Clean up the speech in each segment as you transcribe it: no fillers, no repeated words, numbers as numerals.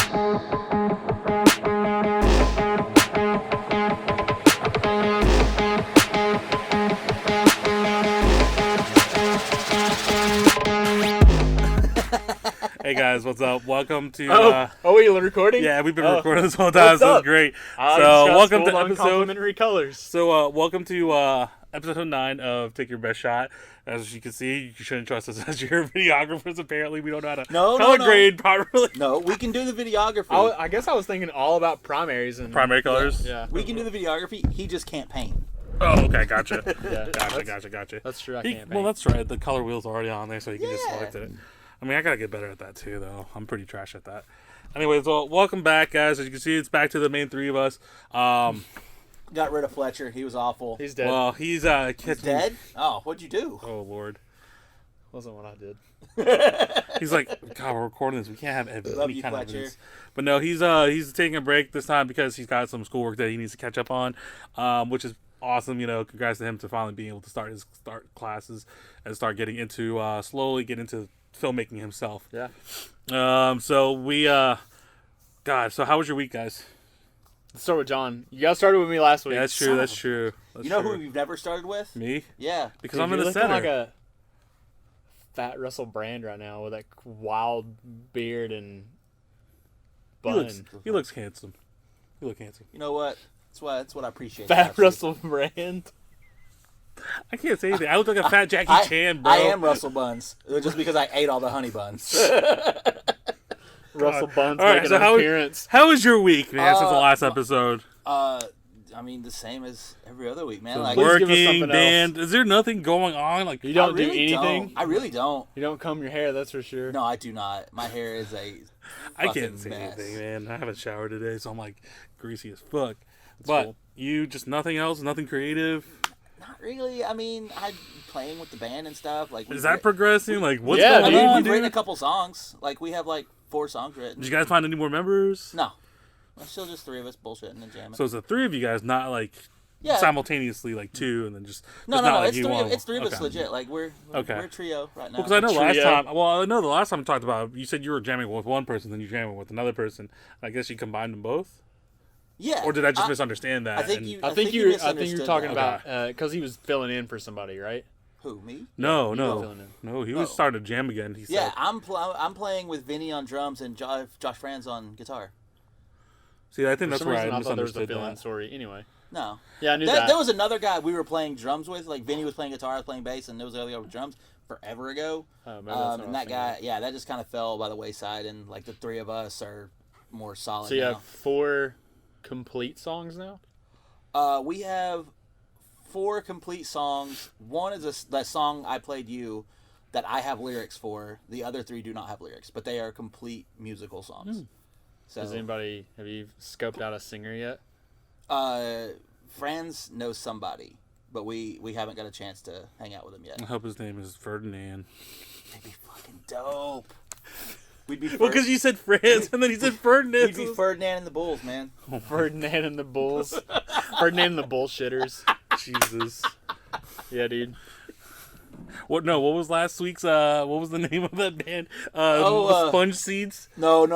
Hey guys, what's up? Welcome to. Are you recording? Yeah, we've been recording this whole time, so it's great. Welcome to episode. Complimentary colors. So welcome to episode 9 of Take Your Best Shot. As you can see, you shouldn't trust us as your videographers. Apparently, we don't know how to color grade properly. No, we can do the videography. I guess I was thinking all about primaries and primary colors. Yeah, we can do the videography. He just can't paint. Oh, okay, gotcha. Gotcha. That's true. I can't paint. Well, that's right. The color wheel's already on there, so you can just select it. I mean, I gotta get better at that too, though. I'm pretty trash at that. Anyways, well, welcome back, guys. As you can see, it's back to the main three of us. Got rid of Fletcher. He was awful. He's dead. Well, he's dead? Oh, what'd you do? Oh, Lord. Wasn't what I did. He's like, God, we're recording this. We can't have any kind of Fletcher. evidence. But no, he's taking a break this time because he's got some schoolwork that he needs to catch up on, which is awesome. You know, congrats to him to finally being able to start classes and start getting into slowly get into filmmaking himself. Yeah. So we God, so how was your week, guys? Let's start with John. You got started with me last week. Yeah, that's true. That's true. You know who we've never started with? Me? Yeah. Because Dude, I'm in you're the looking center. like a fat Russell Brand right now with that wild beard and bun. He looks handsome. You look handsome. You know what? That's what I appreciate. Fat Russell Brand. I can't say anything. I look like a fat Jackie Chan, bro. I am Russell Buns. Just because I ate all the honey buns. Russell Buns so making an appearance. How was your week, man, since the last episode? I mean, the same as every other week, man. So Like, working, band. Is there nothing going on? Like You don't really do anything? I really don't. You don't comb your hair, that's for sure. No, I do not. My hair is a I can't say mess. anything, man. I haven't showered today, so I'm like greasy as fuck. But cool. you just nothing else, nothing creative. Not really. I mean, I'm playing with the band and stuff. Like, Is that progressing? Like, what's Yeah, going dude. on, We've dude? written a couple songs. Like, we have like 4 songs written. Did you guys find any more members? No, it's still just 3 of us bullshitting and jamming. So it's the 3 of you guys, not like simultaneously like 2, and then just No, not like it's you 3. alone. It's 3 of us Okay. legit. Like we're a trio right now. Because I know Trio. last time. Well, I know the last time we talked about, you said you were jamming with one person, then you jamming with another person. I guess you combined them both. Yeah. Or did I just misunderstand that? I think you. I think you're misunderstood talking that. about because he was filling in for somebody, right? Who, me? No. filling in. He was starting to jam again. He Yeah, said. I'm playing with Vinny on drums and Josh Franz on guitar. See, I think For that's some where reason, I I thought there was a misunderstood fill-in that. story. Anyway. No. Yeah, I knew that. There was another guy we were playing drums with. Like Vinny was playing guitar, I was playing bass, and there was the other guy with drums forever ago. Oh, maybe that's what I and was that thinking. guy, yeah, that just kind of fell by the wayside, and like the 3 of us are more solid So you now. have 4 complete songs now? We have 4 complete songs. One is that song I played you that I have lyrics for. The other 3 do not have lyrics, but they are complete musical songs. So, Have you scoped out a singer yet? Franz knows somebody, but we haven't got a chance to hang out with him yet. I hope his name is Ferdinand. That'd be fucking dope. We'd be Well, because you said Franz, and then he said Ferdinand. We'd be Ferdinand and the Bulls, man. Ferdinand and the Bulls. Ferdinand and the Bullshitters. Jesus. Yeah, dude. What was last week's what was the name of that band? Sponge Seeds? No.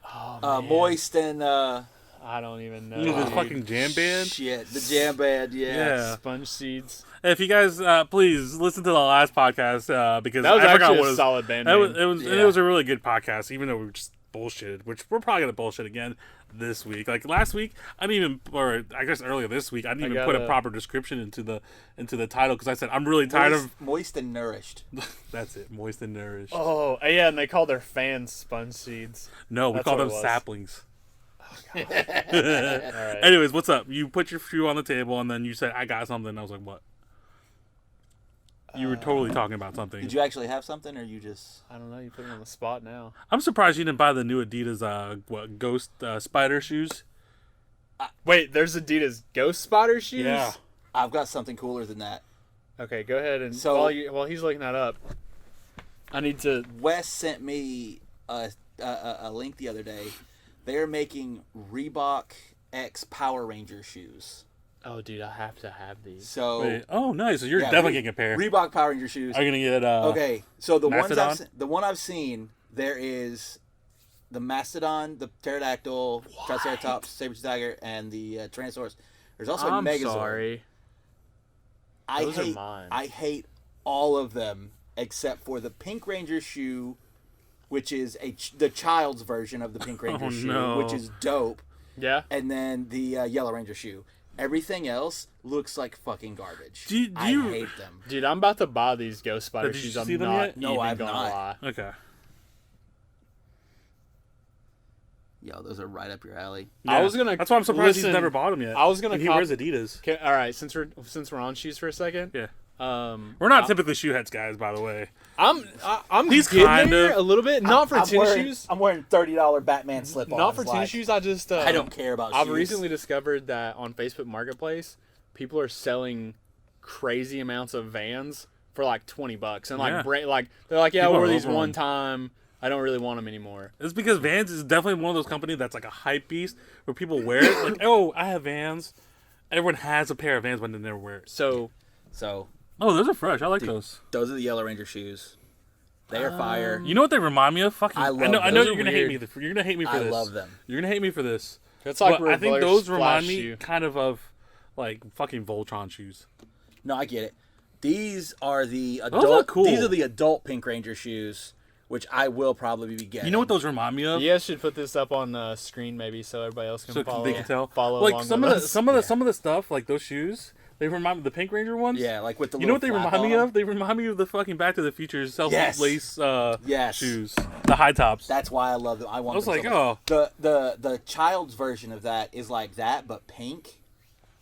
Oh, man. Moist and I don't even know. You know, the dude. fucking jam band? shit, the jam band, Yeah. Sponge Seeds. If you guys please listen to the last podcast because That was I forgot actually what a it was. solid band That name. was, it was and it was a really good podcast, even though we were just bullshitted, which we're probably gonna bullshit again this week. Like last week, I didn't even, or I guess earlier this week, I didn't even put a proper description into the title because I said I'm really tired of moist and nourished. that's it, moist and nourished. Oh, yeah, and they call their fans Sponge Seeds. No, we That's call what them it was. saplings. All right. Anyways, what's up? You put your shoe on the table and then you said I got something. I was like, what? You were totally talking about something. Did you actually have something, or you just? I don't know. You put me on the spot now. I'm surprised you didn't buy the new Adidas Ghost Spider shoes. Wait, there's Adidas Ghost Spider shoes? Yeah. I've got something cooler than that. Okay, go ahead. And So- while he's looking that up, I need to... Wes sent me a link the other day. They're making Reebok X Power Ranger shoes. Oh, dude, I have to have these. So Wait, oh, nice. So you're yeah, definitely getting a pair. Reebok Power Ranger shoes. Are you gonna get Okay, so the Mastodon? one I've seen, there is the Mastodon, the Pterodactyl, Triceratops, Saber-tooth tiger, and the Tyrannosaurus. There's also a I'm Megazord. sorry. Those are mine. I hate all of them except for the Pink Ranger shoe, which is the child's version of the Pink Ranger shoe, no. which is dope. Yeah. And then the Yellow Ranger shoe. Everything else looks like fucking garbage. I hate them. Dude, I'm about to buy these Ghost Spider Did you shoes. see I'm them not yet? even No, I've gonna not. lie. Okay. Yo, those are right up your alley. I was gonna. That's why I'm surprised listen, he's never bought them yet. I was gonna. And he wears Adidas. Okay, all right, since we're on shoes for a second. Yeah. We're We're not typically shoe heads guys, by the way. I'm He's getting kind there of- a little bit. Not for tennis shoes. I'm wearing $30 Batman slip-ons. Not for tennis shoes. I just. I don't care about I've shoes. recently discovered that on Facebook Marketplace, people are selling crazy amounts of Vans for like $20, and like Yeah. they're like, yeah, I People wore are these over one them. time. I don't really want them anymore. It's because Vans is definitely one of those companies that's like a hype beast where people wear it. Like, oh, I have Vans. Everyone has a pair of Vans, but they never wear it. So Oh, those are fresh. I like those. those are the Yellow Ranger shoes. They are fire. You know what they remind me of? Fucking. I love know those. you're gonna hate me. You're gonna hate me for I this. love them. You're gonna hate me for this. it's like But I think reverse those remind flash me shoe. kind of like fucking Voltron shoes. No, I get it. These are the are adult. cool. These are the adult Pink Ranger shoes, which I will probably be getting. You know what those remind me of? You guys should put this up on the screen maybe so everybody else can So follow. they can tell. Follow like along some with of the us. some of the stuff, like those shoes, they remind me the Pink Ranger ones. Yeah, like with the. You know what they little flap remind me on of? They remind me of the fucking Back to the Future self-lace Yes. shoes, the high tops. That's why I love them. I want. I was them like, so oh, much. The child's version of that is like that, but pink.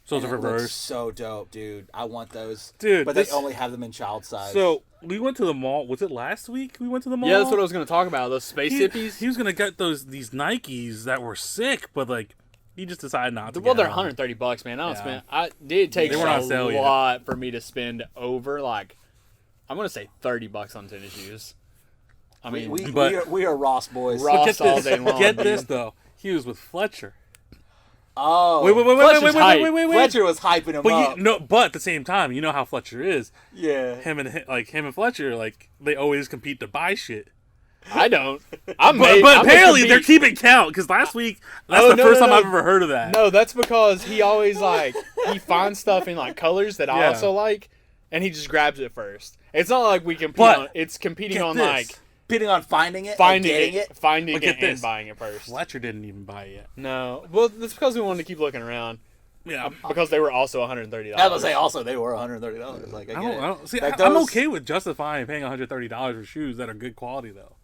so it's a And it looks reverse. so dope, dude. I want those. Dude, but this- they only have them in child size. So we went to the mall. Was it last week? We went to the mall. Yeah, that's what I was going to talk about. Those space hippies. He was gonna get these Nikes that were sick, but like he just decided not to. Well, get they're them. $130, man. I don't Yeah. spend. I did take They a weren't on sale yet. lot for me to spend over like, I'm gonna say $30 on tennis shoes. I mean, we are Ross boys. Ross But get all this, day long, get dude. this though. He was with Fletcher. Oh, Wait. Fletcher's Fletcher was hyping him But up. but at the same time, you know how Fletcher is. Yeah. Him and Fletcher, like they always compete to buy shit. I don't. But I'm gonna apparently they're compete. keeping count because last week that's Oh, the no, first no, time no. I've ever heard of that. No, that's because he always like he finds stuff in like colors that I Yeah. also like, and he just grabs it first. It's not like we compete But on. It's competing get on this. like Competing on finding it, finding and getting it. finding Look it, at and this. buying it first. Fletcher didn't even buy it yet. No, well, that's because we wanted to keep looking around Yeah, because they were also $130. I was gonna say also they were $130. Like I get it. I don't see. Like I'm those- okay with justifying paying $130 for shoes that are good quality though.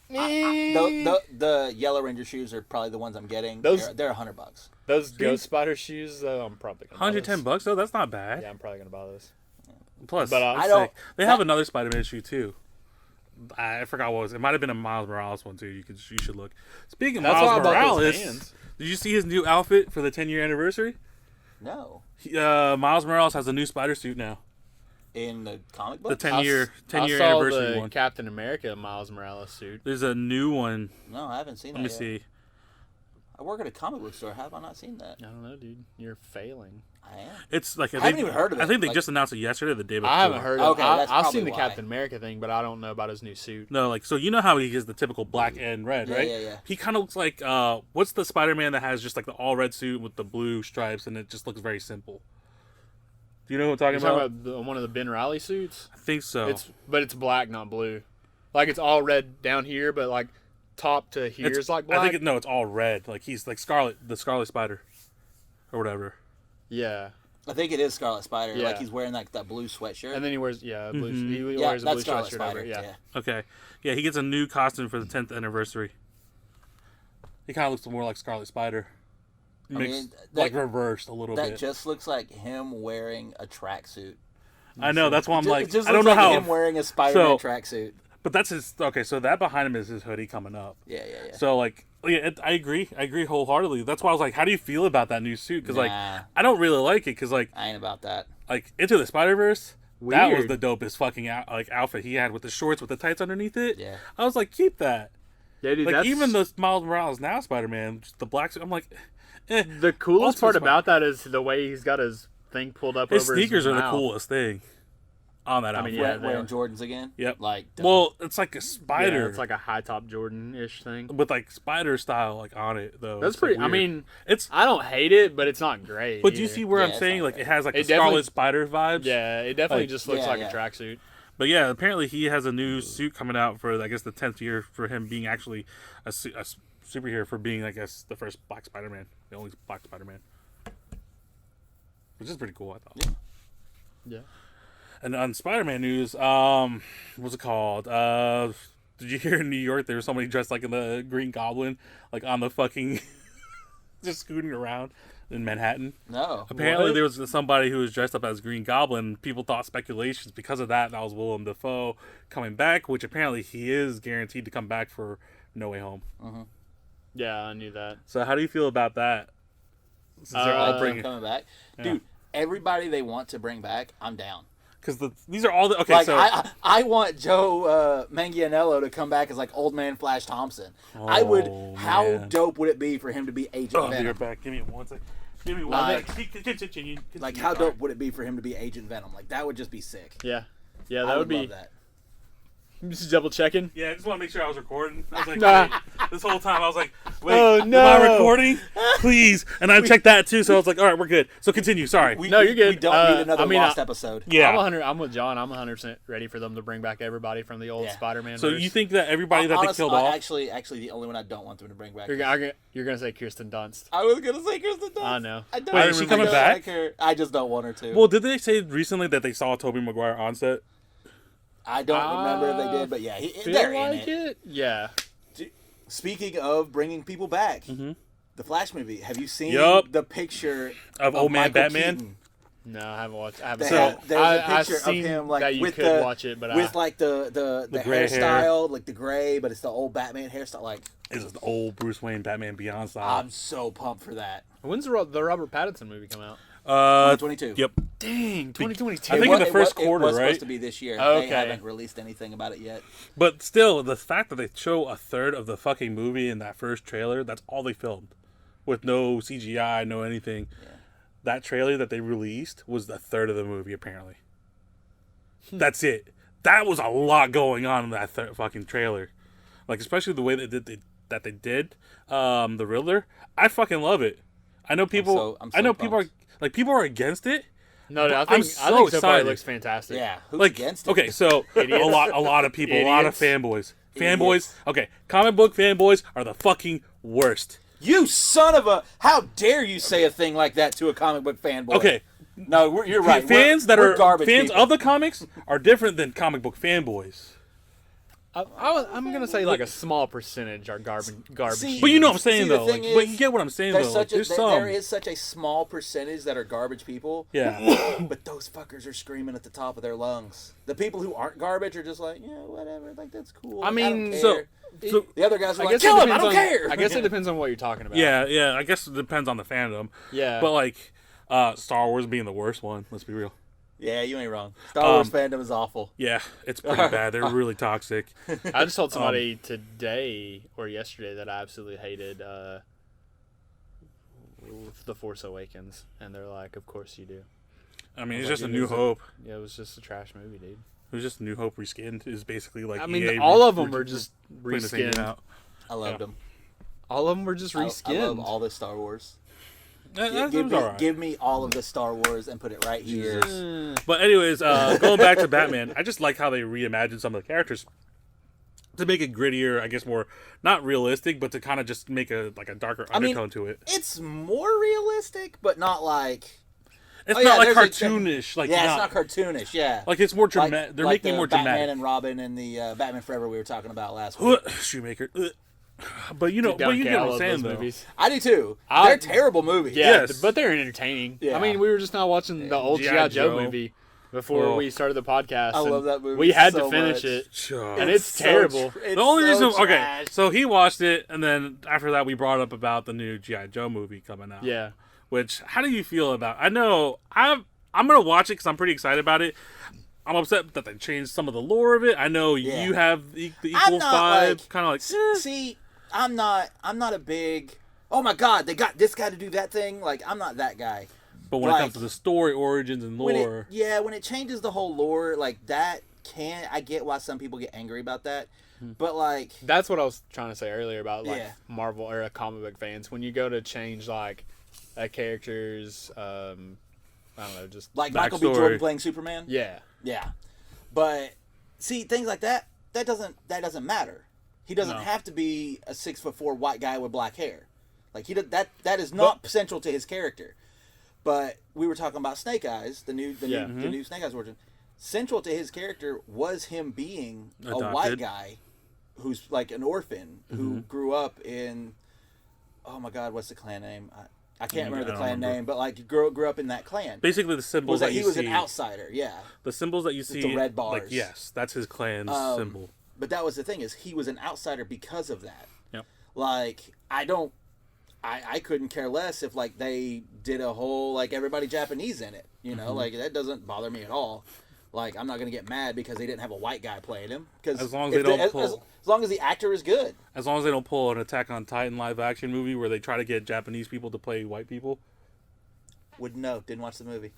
The Yellow Ranger shoes are probably the ones I'm getting. Those- They're $100. Those Ghost Spider shoes, though, I'm probably gonna buy those. $110 though. That's not bad. Yeah, I'm probably gonna buy those. Plus, But, I don't- They have another Spider-Man shoe too. I forgot what it was. It might have been a Miles Morales one too. You should look. Speaking of That's why I Miles bought those Morales, Vans. did you see his new outfit for the 10-year anniversary? No, Miles Morales has a new spider suit now. in the comic The book. 10-year I saw anniversary the one. Captain America Miles Morales suit. There's a new one. No, I haven't seen that. Let me yet. see. I work at a comic book store. Have I not seen that? I don't know, dude. You're failing. I am. It's like I haven't even heard of I it. think they Like- just announced it yesterday, or the day before. I haven't heard of Okay, it. that's I've probably seen the why. Captain America thing, but I don't know about his new suit. No, like so you know how he is the typical black and red, Yeah, right? yeah. He kind of looks like what's the Spider-Man that has just like the all red suit with the blue stripes and it just looks very simple. Do you know what I'm You're talking talking about? about one of the Ben Riley suits? I think so. But it's black, not blue. Like it's all red down here, but like top to here is like black. I think it's all red. Like he's like the Scarlet Spider, or whatever. yeah. I think it is Scarlet Spider. Yeah. Like he's wearing like that blue sweatshirt. And then he wears a blue. He yeah, wears a that's blue Scarlet sweatshirt Spider. over. Yeah. Okay, yeah, he gets a new costume for the 10th anniversary. He kind of looks more like Scarlet Spider, mixed, like reversed a little That bit. just looks like him wearing a tracksuit. I know that's why I'm like It just I don't looks know like how. him wearing a Spider-Man tracksuit. But that's his. Okay, so that behind him is his hoodie coming up. Yeah. So like, yeah, I agree wholeheartly. That's why I was like, how do you feel about that new suit? Because like, Nah. I don't really like it. Because like, I ain't about that. Into the Spider-Verse, that was Weird. the dopest fucking outfit he had with the shorts with the tights underneath it. Yeah. I was like, keep that. Yeah, dude. Like That's, even the Miles Morales now Spider-Man, just the black suit. I'm like, the coolest Ultimate part Spider- about that is the way he's got his thing pulled up his over sneakers his are the mouth. coolest thing. on that I outfit. mean, yeah, they Wearing are. Jordans again. Yep. Like, Well, it's like a Yeah, spider. it's like a high top Jordan-ish thing. with like spider style like on it though. That's It's, like, pretty. I weird. mean, it's. I don't hate it, but it's not great. But do you either. see where Yeah, I'm it's saying not like great. it has like It the definitely- Scarlet Spider vibes? Yeah, it definitely Like, just looks yeah, like yeah. a tracksuit. But yeah, apparently he has a new suit coming out for I guess the 10th year for him being actually a superhero for being I guess the first Black Spider-Man, the only Black Spider-Man, which is pretty cool. I thought. Yeah. And on Spider-Man news, what's it called? Did you hear in New York there was somebody dressed like in the Green Goblin, like on the fucking, just scooting around in Manhattan? No. Apparently What? there was somebody who was dressed up as Green Goblin. People thought speculations because of that was Willem Dafoe coming back, which apparently he is guaranteed to come back for No Way Home. Yeah, I knew that. So how do you feel about that? Since they're all Like, bringing, coming back, Yeah. dude. Everybody they want to bring back, I'm down. because these are all the okay. Like So I want Joe Manganiello to come back as like old man Flash Thompson. I would. Oh, How man. dope would it be for him to be Agent oh, be Venom? right back. Give me one second. Give me one Like- second. Continue. Like how dope would it be for him to be Agent Venom? Like that would just be sick. Yeah. Yeah, I that would would be. love that. I'm just double checking. Yeah, I just want to make sure I was recording. I was like, Nah. wait, this whole time I was like, wait, Oh, am no. I recording? Please. And I checked that too, so I was like, all right, we're good. So continue. Sorry. We, No, you're good. We don't need another I mean, lost episode. Yeah. I'm with John. I'm 100% ready for them to bring back everybody from the old Yeah. Spider-Man. So you think that everybody that Honestly, they killed off? Actually, the only one I don't want them to bring back. you're gonna say Kirsten Dunst? I was gonna say Kirsten Dunst. I know. I don't Wait, is she coming back? Like her. I just don't want her to. Well, did they say recently that they saw Tobey Maguire on set? I don't remember if they did, but yeah, Feel they're in like it. Yeah. Speaking of bringing people back, the Flash movie. Have you seen Yup. the picture Of old man Michael Batman? Keaton? No, I haven't watched. I They haven't. have- seen it. there's a I've picture of seen him like that you with could the watch it, but with like the gray hair. hairstyle, like the gray, but it's the old Batman hairstyle. Like This is the old Bruce Wayne Batman Beyond style. I'm so pumped for that. when's the Robert Pattinson movie come out? 2022. Yep. Dang, 2022. I think in the first it quarter, was right? supposed to be this year. Okay. They haven't released anything about it yet. But still, the fact that they show a third of the fucking movie in that first trailer, that's all they filmed. With no CGI, no anything. Yeah. That trailer that they released was the third of the movie, apparently. That's it. That was a lot going on in that fucking trailer. Like, especially the way they did the Riddler. I fucking love it. I know people. I'm I know so people are pumped. like people are against it. No, I I'm think so so far it excited. looks fantastic. Yeah, who's Like, against it? okay, so a lot of people, a lot of Idiots. fanboys. Idiots. Fanboys. Okay, comic book fanboys are the fucking worst. You son of a! How dare you say a thing like that to a comic book fanboy? Okay, No, you're right. fans We're that are garbage fans people. of the comics are different than comic book fanboys. I'm gonna say like a small percentage are garbage. See, But you know what I'm saying See, the though. thing Like, but is, you get what I'm saying There's though. Like, such a, there's there- some. there is such a small percentage that are garbage people. Yeah. But those fuckers are screaming at the top of their lungs. The people who aren't garbage are just like, yeah, whatever. Like that's cool. I Like, mean, don't So, care. so The other guys are I like, guess kill it him. I depends don't on. care. I guess it depends on what you're talking about. yeah. I guess it depends on the fandom. Yeah. But like, Star Wars being the worst one. Let's be real. Yeah, you ain't wrong. Star Wars fandom is awful. Yeah, it's pretty bad. They're really toxic. I just told somebody today or yesterday that I absolutely hated The Force Awakens, and they're like, "Of course you do." I mean, it's like, just a it New was Hope. Yeah, it was just a trash movie, dude. It was just New Hope reskinned. Is basically like I mean, EA all of them were just putting the same game reskinned. out. I loved them. All of them were just I love reskinned. all the Star Wars. That Give was me, alright. give me all of the Star Wars and put it right here. But anyways, going back to Batman, I just like how they reimagined some of the characters to make it grittier, I guess more not realistic, but to kind of just make a darker I mean, undertone to it. It's more realistic, but not like. It's Oh, not yeah, like there's a- cartoonish, like Yeah, not, it's not cartoonish. Yeah, like it's more Like- dramatic. They're like making it the more Batman dramatic. and Robin and the Batman Forever we were talking about last week. Shoemaker. But you know, Deep down, but you okay, get I what I'm love saying those though. movies. I do too. I- They're terrible movies. Yeah, Yes. but they're entertaining. Yeah. I mean, we were just now watching the old G.I. G.I. Joe Joe. movie before Oh. we started the podcast. I and love that movie We had so to finish much. it, Sure. and it's terrible. The only reason, okay, trash. so he watched it, and then after that, we brought up about the new G.I. Joe movie coming out. Yeah. Which, how do you feel about? I know I'm gonna watch it because I'm pretty excited about it. I'm upset that they changed some of the lore of it. I know Yeah. you have the I'm equal not vibe, like- kind of like. See, I'm not a big. Oh my God, they got this guy to do that thing. Like I'm not that guy. But when it comes to the story, origins, and lore, when it changes the whole lore, like that I get why some people get angry about that. But like that's what I was trying to say earlier about like Yeah. Marvel or comic book fans. When you go to change like a character's, I don't know, just like Michael B. backstory. Jordan playing Superman. yeah, Yeah, but see things like that. That doesn't matter. He doesn't No. have to be a 6'4" white guy with black hair. Like that is not central to his character. But we were talking about Snake Eyes, the new Snake Eyes version. Central to his character was him being a white Adopted. guy who's like an orphan who grew up in, oh my God, what's the clan name? I can't remember the I don't clan remember. name, but like grew up in that clan. basically the symbols Was that that he you was see, an outsider? Yeah. the symbols that you see, the red like bars. yes, that's his clan's symbol. But that was the thing, is he was an outsider because of that. Yep. Like I couldn't care less if like they did a whole like everybody Japanese in it. You know, like that doesn't bother me at all. Like I'm not gonna get mad because they didn't have a white guy playing him. Because As long as they don't pull- as long as the actor is good. As long as they don't pull an Attack on Titan live action movie where they try to get Japanese people to play white people. Wouldn't know. Didn't watch the movie.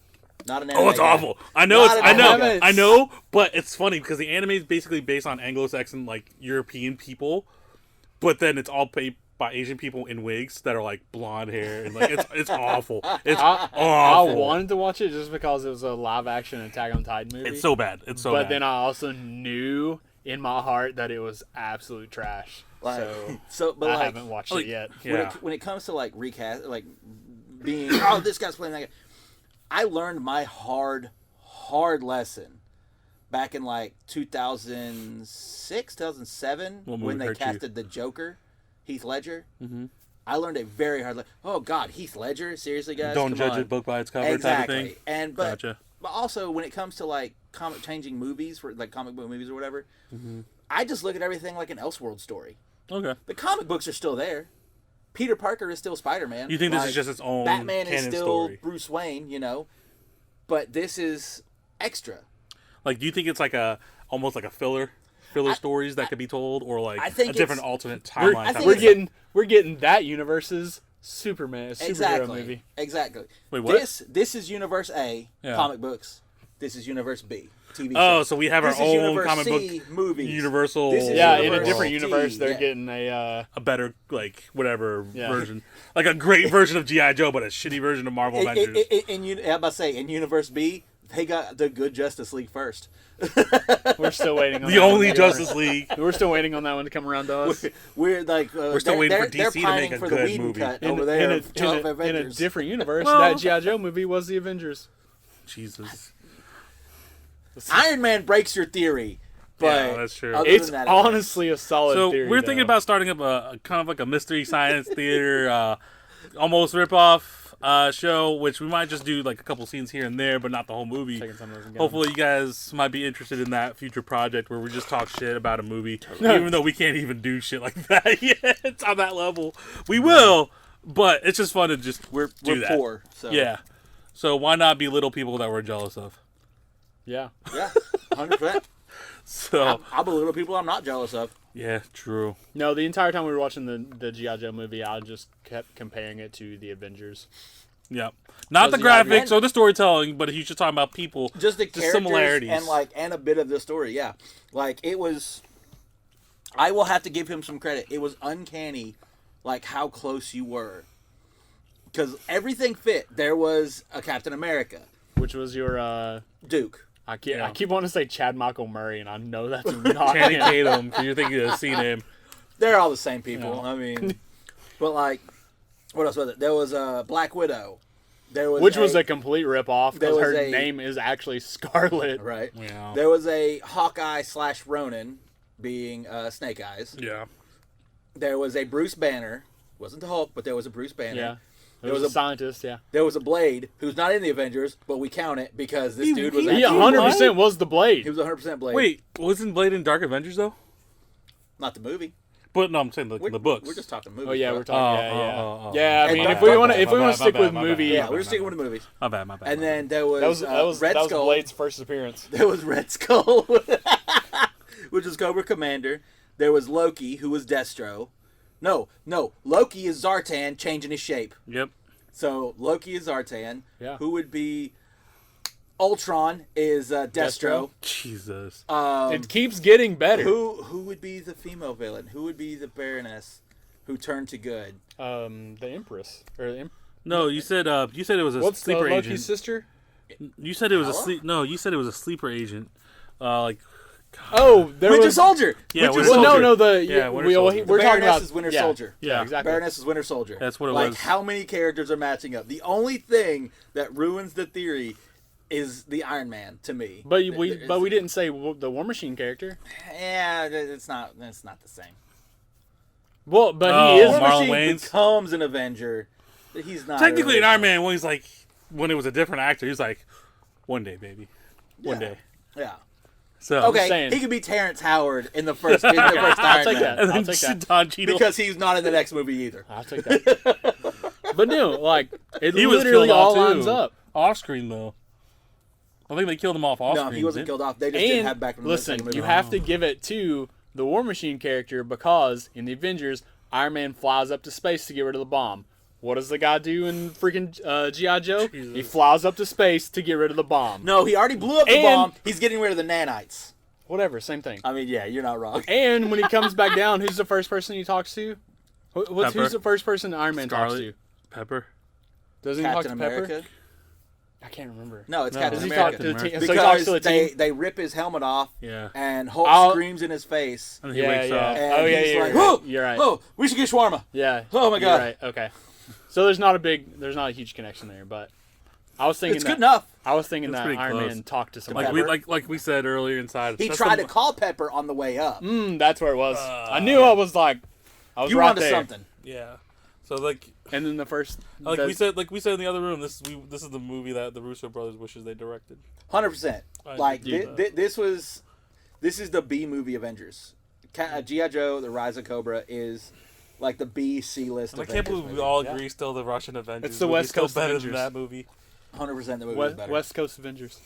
Not an Oh, anime it's guy. awful. I know. Not It's, an anime guy. I know. But it's funny because the anime is basically based on Anglo-Saxon, like European people, but then it's all played by Asian people in wigs that are like blonde hair and like it's awful. It's I awful. wanted to watch it just because it was a live action Attack on Titan movie. It's so bad. It's so but bad. then I also knew in my heart that it was absolute trash. Like, But I haven't watched like, it yet. yeah. When it comes to like recast, like being oh this guy's playing that guy, I learned my hard lesson back in like 2006, 2007 What movie when they hurt you? casted the Joker, Heath Ledger. Mm-hmm. I learned a very hard lesson. Oh God, Heath Ledger, seriously guys, Don't come judge on. a book by its cover Exactly. type of thing. And but Gotcha. but also when it comes to like changing movies for like comic book movies or whatever, Mm-hmm. I just look at everything like an Elseworld story. Okay. The comic books are still there. Peter Parker is still Spider-Man. You think this is just its own Batman is canon still story? Bruce Wayne, you know, but this is extra. Like, do you think it's like almost like a filler stories that could be told, or like I think a different it's- alternate I timeline? think type of thing? We're getting that universe's superhero Exactly. movie. Exactly. Wait, what? This is Universe A, Yeah. comic books. This is Universe B, TV show. Oh, so we have our This is own Universe comic C, book movies. universal. This is Yeah, in a Universe different T, universe, they're yeah. getting a a better like whatever Yeah. version, like a great version of G.I. Joe, but a shitty version of Marvel Avengers. I'm about to say, in Universe B, they got the good Justice League first. we're still waiting on The that one only to come Justice League. around. We're still waiting on that one to come around to us. We're like We're still waiting for DC to pining make a for the good Whedon movie. cut In, over in there a, of in, a, in a Avengers. different universe, Well- that G.I. Joe movie was the Avengers. Jesus. Iron Man breaks your theory, but Yeah, that's true. other It's than that, honestly a solid So theory. we're thinking though. about starting up a kind of like a mystery science theater, almost ripoff show, which we might just do like a couple scenes here and there, but not the whole movie. Taking some of those and getting Hopefully, you guys might be interested in that future project where we just talk shit about a movie, even though we can't even do shit like that yet. It's on that level. We will, but it's just fun to just we're do that. poor. So Yeah. So why not be little people that we're jealous of? Yeah. yeah, 100%. So I'm a little people I'm not jealous of. yeah, true. No, the entire time we were watching the G.I. Joe movie, I just kept comparing it to the Avengers. Yep. Not the Those are the graphics arguments. or the storytelling, but he's just talking about people. Just the characters similarities. and a bit of the story. Yeah, like it was. I will have to give him some credit. It was uncanny, like how close you were, because everything fit. There was a Captain America, Which was your Duke. I keep Yeah. I keep wanting to say Chad Michael Murray, and I know that's not Channing him. Tatum, because you're thinking of the C name. They're all the same people. Yeah. I mean, but like, what else was it? There was a Black Widow. There was Which was a complete ripoff There because was her a- name is actually Scarlet. right. Yeah. There was a Hawkeye / Ronin, being Snake Eyes. Yeah. There was a Bruce Banner. Wasn't the Hulk, but there was a Bruce Banner. Yeah. There was was a scientist, yeah. There was a Blade, who's not in the Avengers, but we count it because this dude was He actually 100% was the Blade. he was 100% Blade. Wait, wasn't Blade in Dark Avengers though? Not the movie. But no, I'm saying like in the books. We're just talking movies. Oh yeah, bro. we're talking. Oh, yeah. oh. Yeah, I And mean, my if we bad, want my to, if we bad, want to my stick bad, with my bad. movie, Yeah, we're sticking with the movies. My bad. And then there was, that was Red Skull. Blade's first appearance. There was Red Skull, which was Cobra Commander. There was Loki, who was Destro. No, Loki is Zartan changing his shape. Yep. So Loki is Zartan. Yeah. Who would be Ultron is Destro. Jesus. It keeps getting better. Who would be the female villain? Who would be the Baroness who turned to good? The Empress or the No, you said it was a what's sleeper Loki's agent. sister? You said it was Hela? No, you said it was a sleeper agent. Like Oh, there Winter was. Soldier. Yeah, Winter Winter Soldier. Well, no, the Yeah, Winter we, Soldier. we're talking Baroness about is Winter yeah, Soldier. Yeah, exactly. Baroness is Winter Soldier. That's what it like, was. how many characters are matching up? The only thing that ruins the theory is the Iron Man to me. But we didn't say the War Machine character. Yeah, it's not the same. Well, but Oh, he is. War Marlon Machine Wayans? becomes an Avenger. But he's not technically a an Iron Man when he's like when it was a different actor, he's like, one day, baby, one day. Yeah. So Okay, saying. he could be Terrence Howard in the first Iron I'll take Man. that. and I'll then take that. Don Cheadle. Because he's not in the next movie either. I'll take that. But no, like it he was literally killed all off too. lines up. Off screen though. I think they killed him off No, screen. he wasn't killed off. They just didn't have back in the listen, second movie. you have to give it to the War Machine character because in the Avengers, Iron Man flies up to space to get rid of the bomb. What does the guy do in freaking G.I. Joe? Jesus. He flies up to space to get rid of the bomb. No, he already blew up the And- bomb. He's getting rid of the nanites. Whatever, same thing. I mean, yeah, you're not wrong. And when he comes back down, who's the first person he talks to? Pepper. Who's the first person Iron Man talks Scarlet. to? Pepper. Doesn't he Captain talk to Pepper? America? I can't remember. No, it's No. Captain Does he America. talk to the team? Because So he talks to Because the team. they rip his helmet off, Yeah. and Hulk I'll- screams in his face. And he Yeah, wakes yeah. up. And Oh, yeah, he's you're like, right. "Oh, You're right. Oh, we should get shawarma. Yeah. Oh, my You're God. right. Okay. So there's not a huge connection there, but I was thinking It's that, good enough. I was thinking It's that pretty Iron close. Man talked to somebody. Like we said earlier inside. He that's tried the- to call Pepper on the way up. That's where it was. I knew I was like, I was You right wanted there. something. Yeah. So like And then the first, like we said in the other room, this is the movie that the Russo Brothers wishes they directed. 100%. I Like, do that. this is the B movie Avengers. G.I. Joe, The Rise of Cobra is like the B, C list And I Avengers can't believe we movie. all agree still the Russian Avengers. It's the movie West is still Coast better Avengers. than that movie. 100% the movie is better. West Coast Avengers.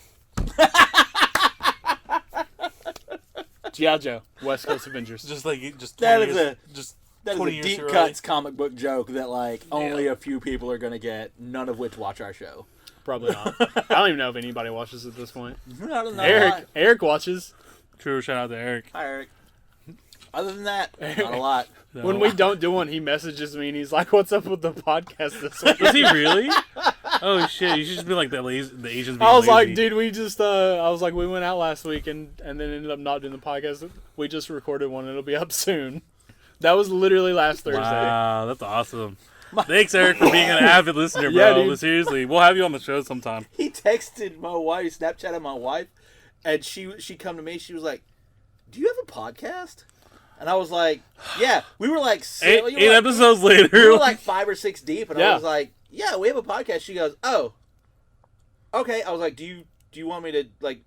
G.I. Joe, West Coast Avengers. Just like That 20 is years, a- just That is 20 a years deep too early. cuts comic book joke that like only a few people are gonna get, none of which watch our show. Probably not. I don't even know if anybody watches at this point. I don't know. Eric watches. True. Shout out to Eric. Hi, Eric. Other than that, not a lot. When we don't do one, he messages me and he's like, "What's up with the podcast this week?" Is he really? Oh shit! You should just be like the Asians. Being I was like, lazy. dude, we just, we went out last week and then ended up not doing the podcast. We just recorded one. It'll be up soon. That was literally last Thursday. Wow, that's awesome. Thanks, Eric, for being an avid listener, bro. Yeah, dude. But seriously, we'll have you on the show sometime. He texted my wife, Snapchatted my wife, and she come to me. She was like, "Do you have a podcast?" And I was like, "Yeah." We were like Eight like, episodes later. We were like 5 or 6 deep, and I Yeah. was like, "Yeah, we have a podcast." She goes, "Oh, okay." I was like, "Do you want me to like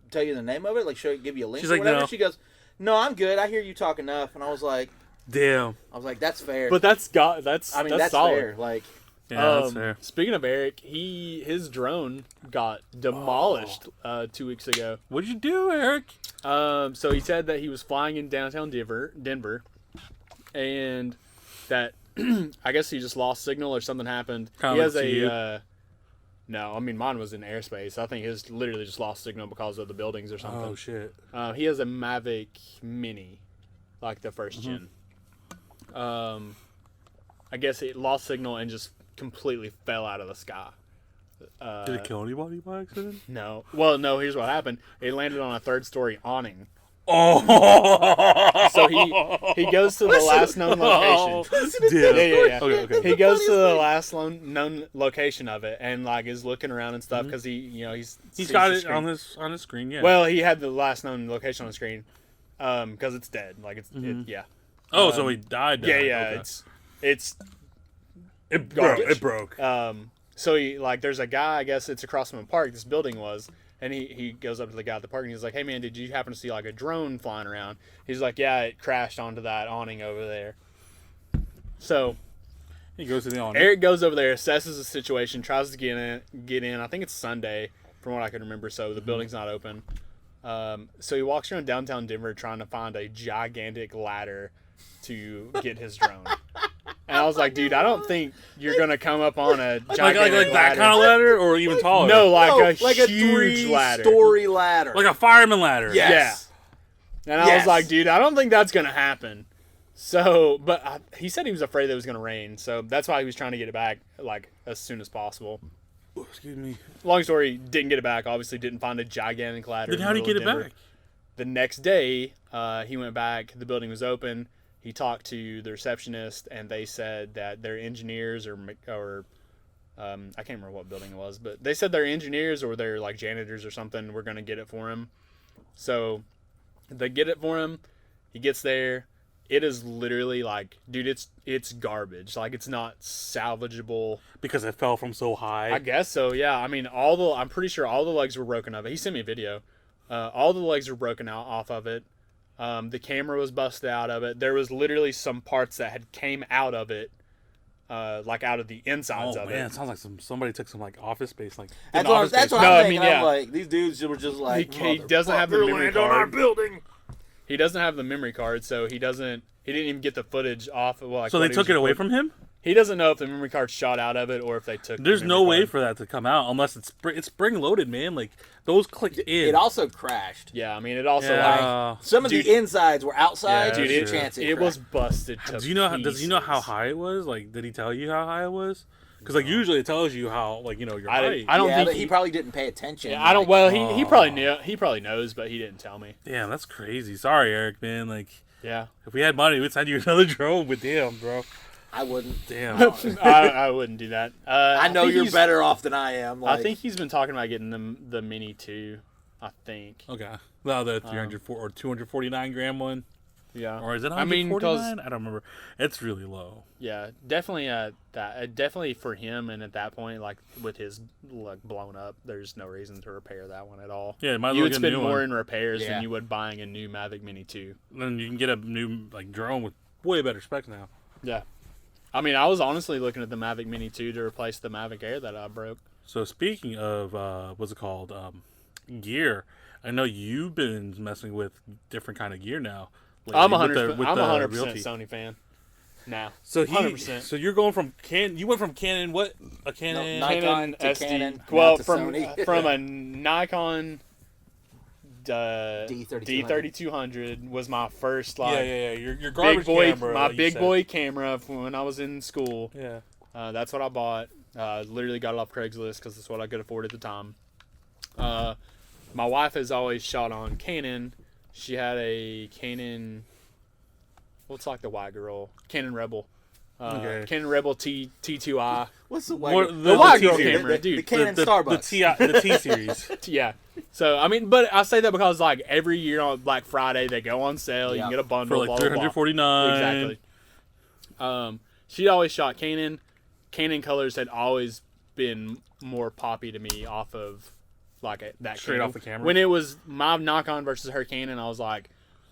tell you the name of it? Like, give you a link She's or like, whatever?" "No." She goes, "No, I'm good. I hear you talk enough." And I was like, Damn. "That's fair." But that's I mean, that's that's solid. fair. Like, Yeah, that's fair. Speaking of Eric, his drone got demolished 2 weeks ago. What'd you do, Eric? So he said that he was flying in downtown Denver, and that I guess he just lost signal or something happened. Kinda He has like to you. no, I mean mine was in airspace. I think his literally just lost signal because of the buildings or something. Oh shit. He has a Mavic Mini, like the first Mm-hmm. gen. I guess it lost signal and just completely fell out of the sky. Did it kill anybody by accident? No. Well, no, here's what happened. It landed on a 3rd-story awning. Oh. So he goes to the last known location. Damn. Yeah. Okay. He goes to the last known location of it and like is looking around and stuff because he's He's got the it screen. on his screen. Yeah. Well, he had the last known location on the screen because it's dead. Like yeah. oh, so he died. Yeah, Okay. it's It garbage. broke. So he like there's a guy, I guess it's across from a park, this building was, and he goes up to the guy at the park and he's like, "Hey man, did you happen to see like a drone flying around?" He's like, "Yeah, it crashed onto that awning over there." So He goes to the awning. Eric goes over there, assesses the situation, tries to get in. I think it's Sunday, from what I can remember, so the building's not open. So he walks around downtown Denver trying to find a gigantic ladder to get his drone. And I was like, dude, I don't think you're gonna come up on a like gigantic that kind of ladder, or even taller. No, like like a a huge ladder. 3-story ladder. like a fireman ladder. Yes. Yeah. And I was like, dude, I don't think that's gonna happen. So, but he said he was afraid that it was gonna rain, so that's why he was trying to get it back like as soon as possible. Oh, excuse me. Long story, didn't get it back. Obviously, didn't find a gigantic ladder. Then how did he get it back? The next day, he went back. The building was open. He talked to the receptionist, and they said that their engineers or I can't remember what building it was, but they said their engineers or their like janitors or something were going to get it for him. So they get it for him. He gets there. It is literally like, dude, it's garbage. Like, it's not salvageable. Because it fell from so high. I guess so, yeah. I mean, I'm pretty sure all the legs were broken of it. He sent me a video. All the legs were broken out off of it. The camera was busted out of it. There was literally some parts that had came out of it, like out of the insides of it. Oh man, it sounds like somebody took some like office space, like That's what I'm thinking. I mean, I'm like, these dudes were just like, he doesn't have the memory land on our card. building. He doesn't have the memory card, so he didn't even get the footage off of. Like, So they took it away from him. He doesn't know if the memory card shot out of it or if they took. There's the no memory way card. for that to come out unless it's spring loaded, man. Like those clicked in. it also crashed. Yeah, I mean, it also Yeah. Some of Dude. the insides were outside. Yeah, dude, dude, chance it was busted. To Do you know? Does he know how pieces. high it was? Like, did he tell you how high it was? Because like usually it tells you how your height. I don't yeah, think but he probably didn't pay attention. Yeah, I don't. Well, he probably knew. He probably knows, but he didn't tell me. Damn, that's crazy. Sorry, Eric, man. Like, Yeah, if we had money, we'd send you another drone. But damn, bro. I wouldn't. Damn. I wouldn't do that. I know think you're he's- better off than I am. Like, I think he's been talking about getting the Mini 2. I think. Okay. Well, the 304 or 249 gram one, Yeah. or is it I mean, 149? I don't remember. It's really low. Yeah, definitely. Definitely for him, and at that point, like with his like blown up, there's no reason to repair that one at all. Yeah, might as You well would get a spend new more one. in repairs Yeah. than you would buying a new Mavic Mini 2. Then you can get a new like drone with way better specs now. Yeah. I mean, I was honestly looking at the Mavic Mini 2 to replace the Mavic Air that I broke. So speaking of what's it called, gear, I know you've been messing with different kind of gear now. lately I'm with 100%. the I'm 100% Realty. Sony fan. Now. So 100%. So you're going from You went from Canon. What a Canon? No, Nikon to Canon, Well, not to from Sony. from a Nikon D3200. D3200 was my first like yeah. Your garbage big boy, camera. my you big said. boy camera from when I was in school. Yeah. That's what I bought. Literally got it off Craigslist because that's what I could afford at the time. My wife has always shot on Canon. She had a Canon. What's like the white girl? Canon Rebel. Okay. Canon Rebel T2i. What's the What- white? the white T girl series. camera, dude. The Canon the Starbucks. The T series. Yeah. So I mean, but I say that because like every year on Black Friday they go on sale. You Yeah. can get a bundle For like blah, blah, blah. $349. Exactly. She always shot Canon. Canon colors had always been more poppy to me off of like that Straight Canon. off the camera? When it was my Nikon versus her Canon, I was like,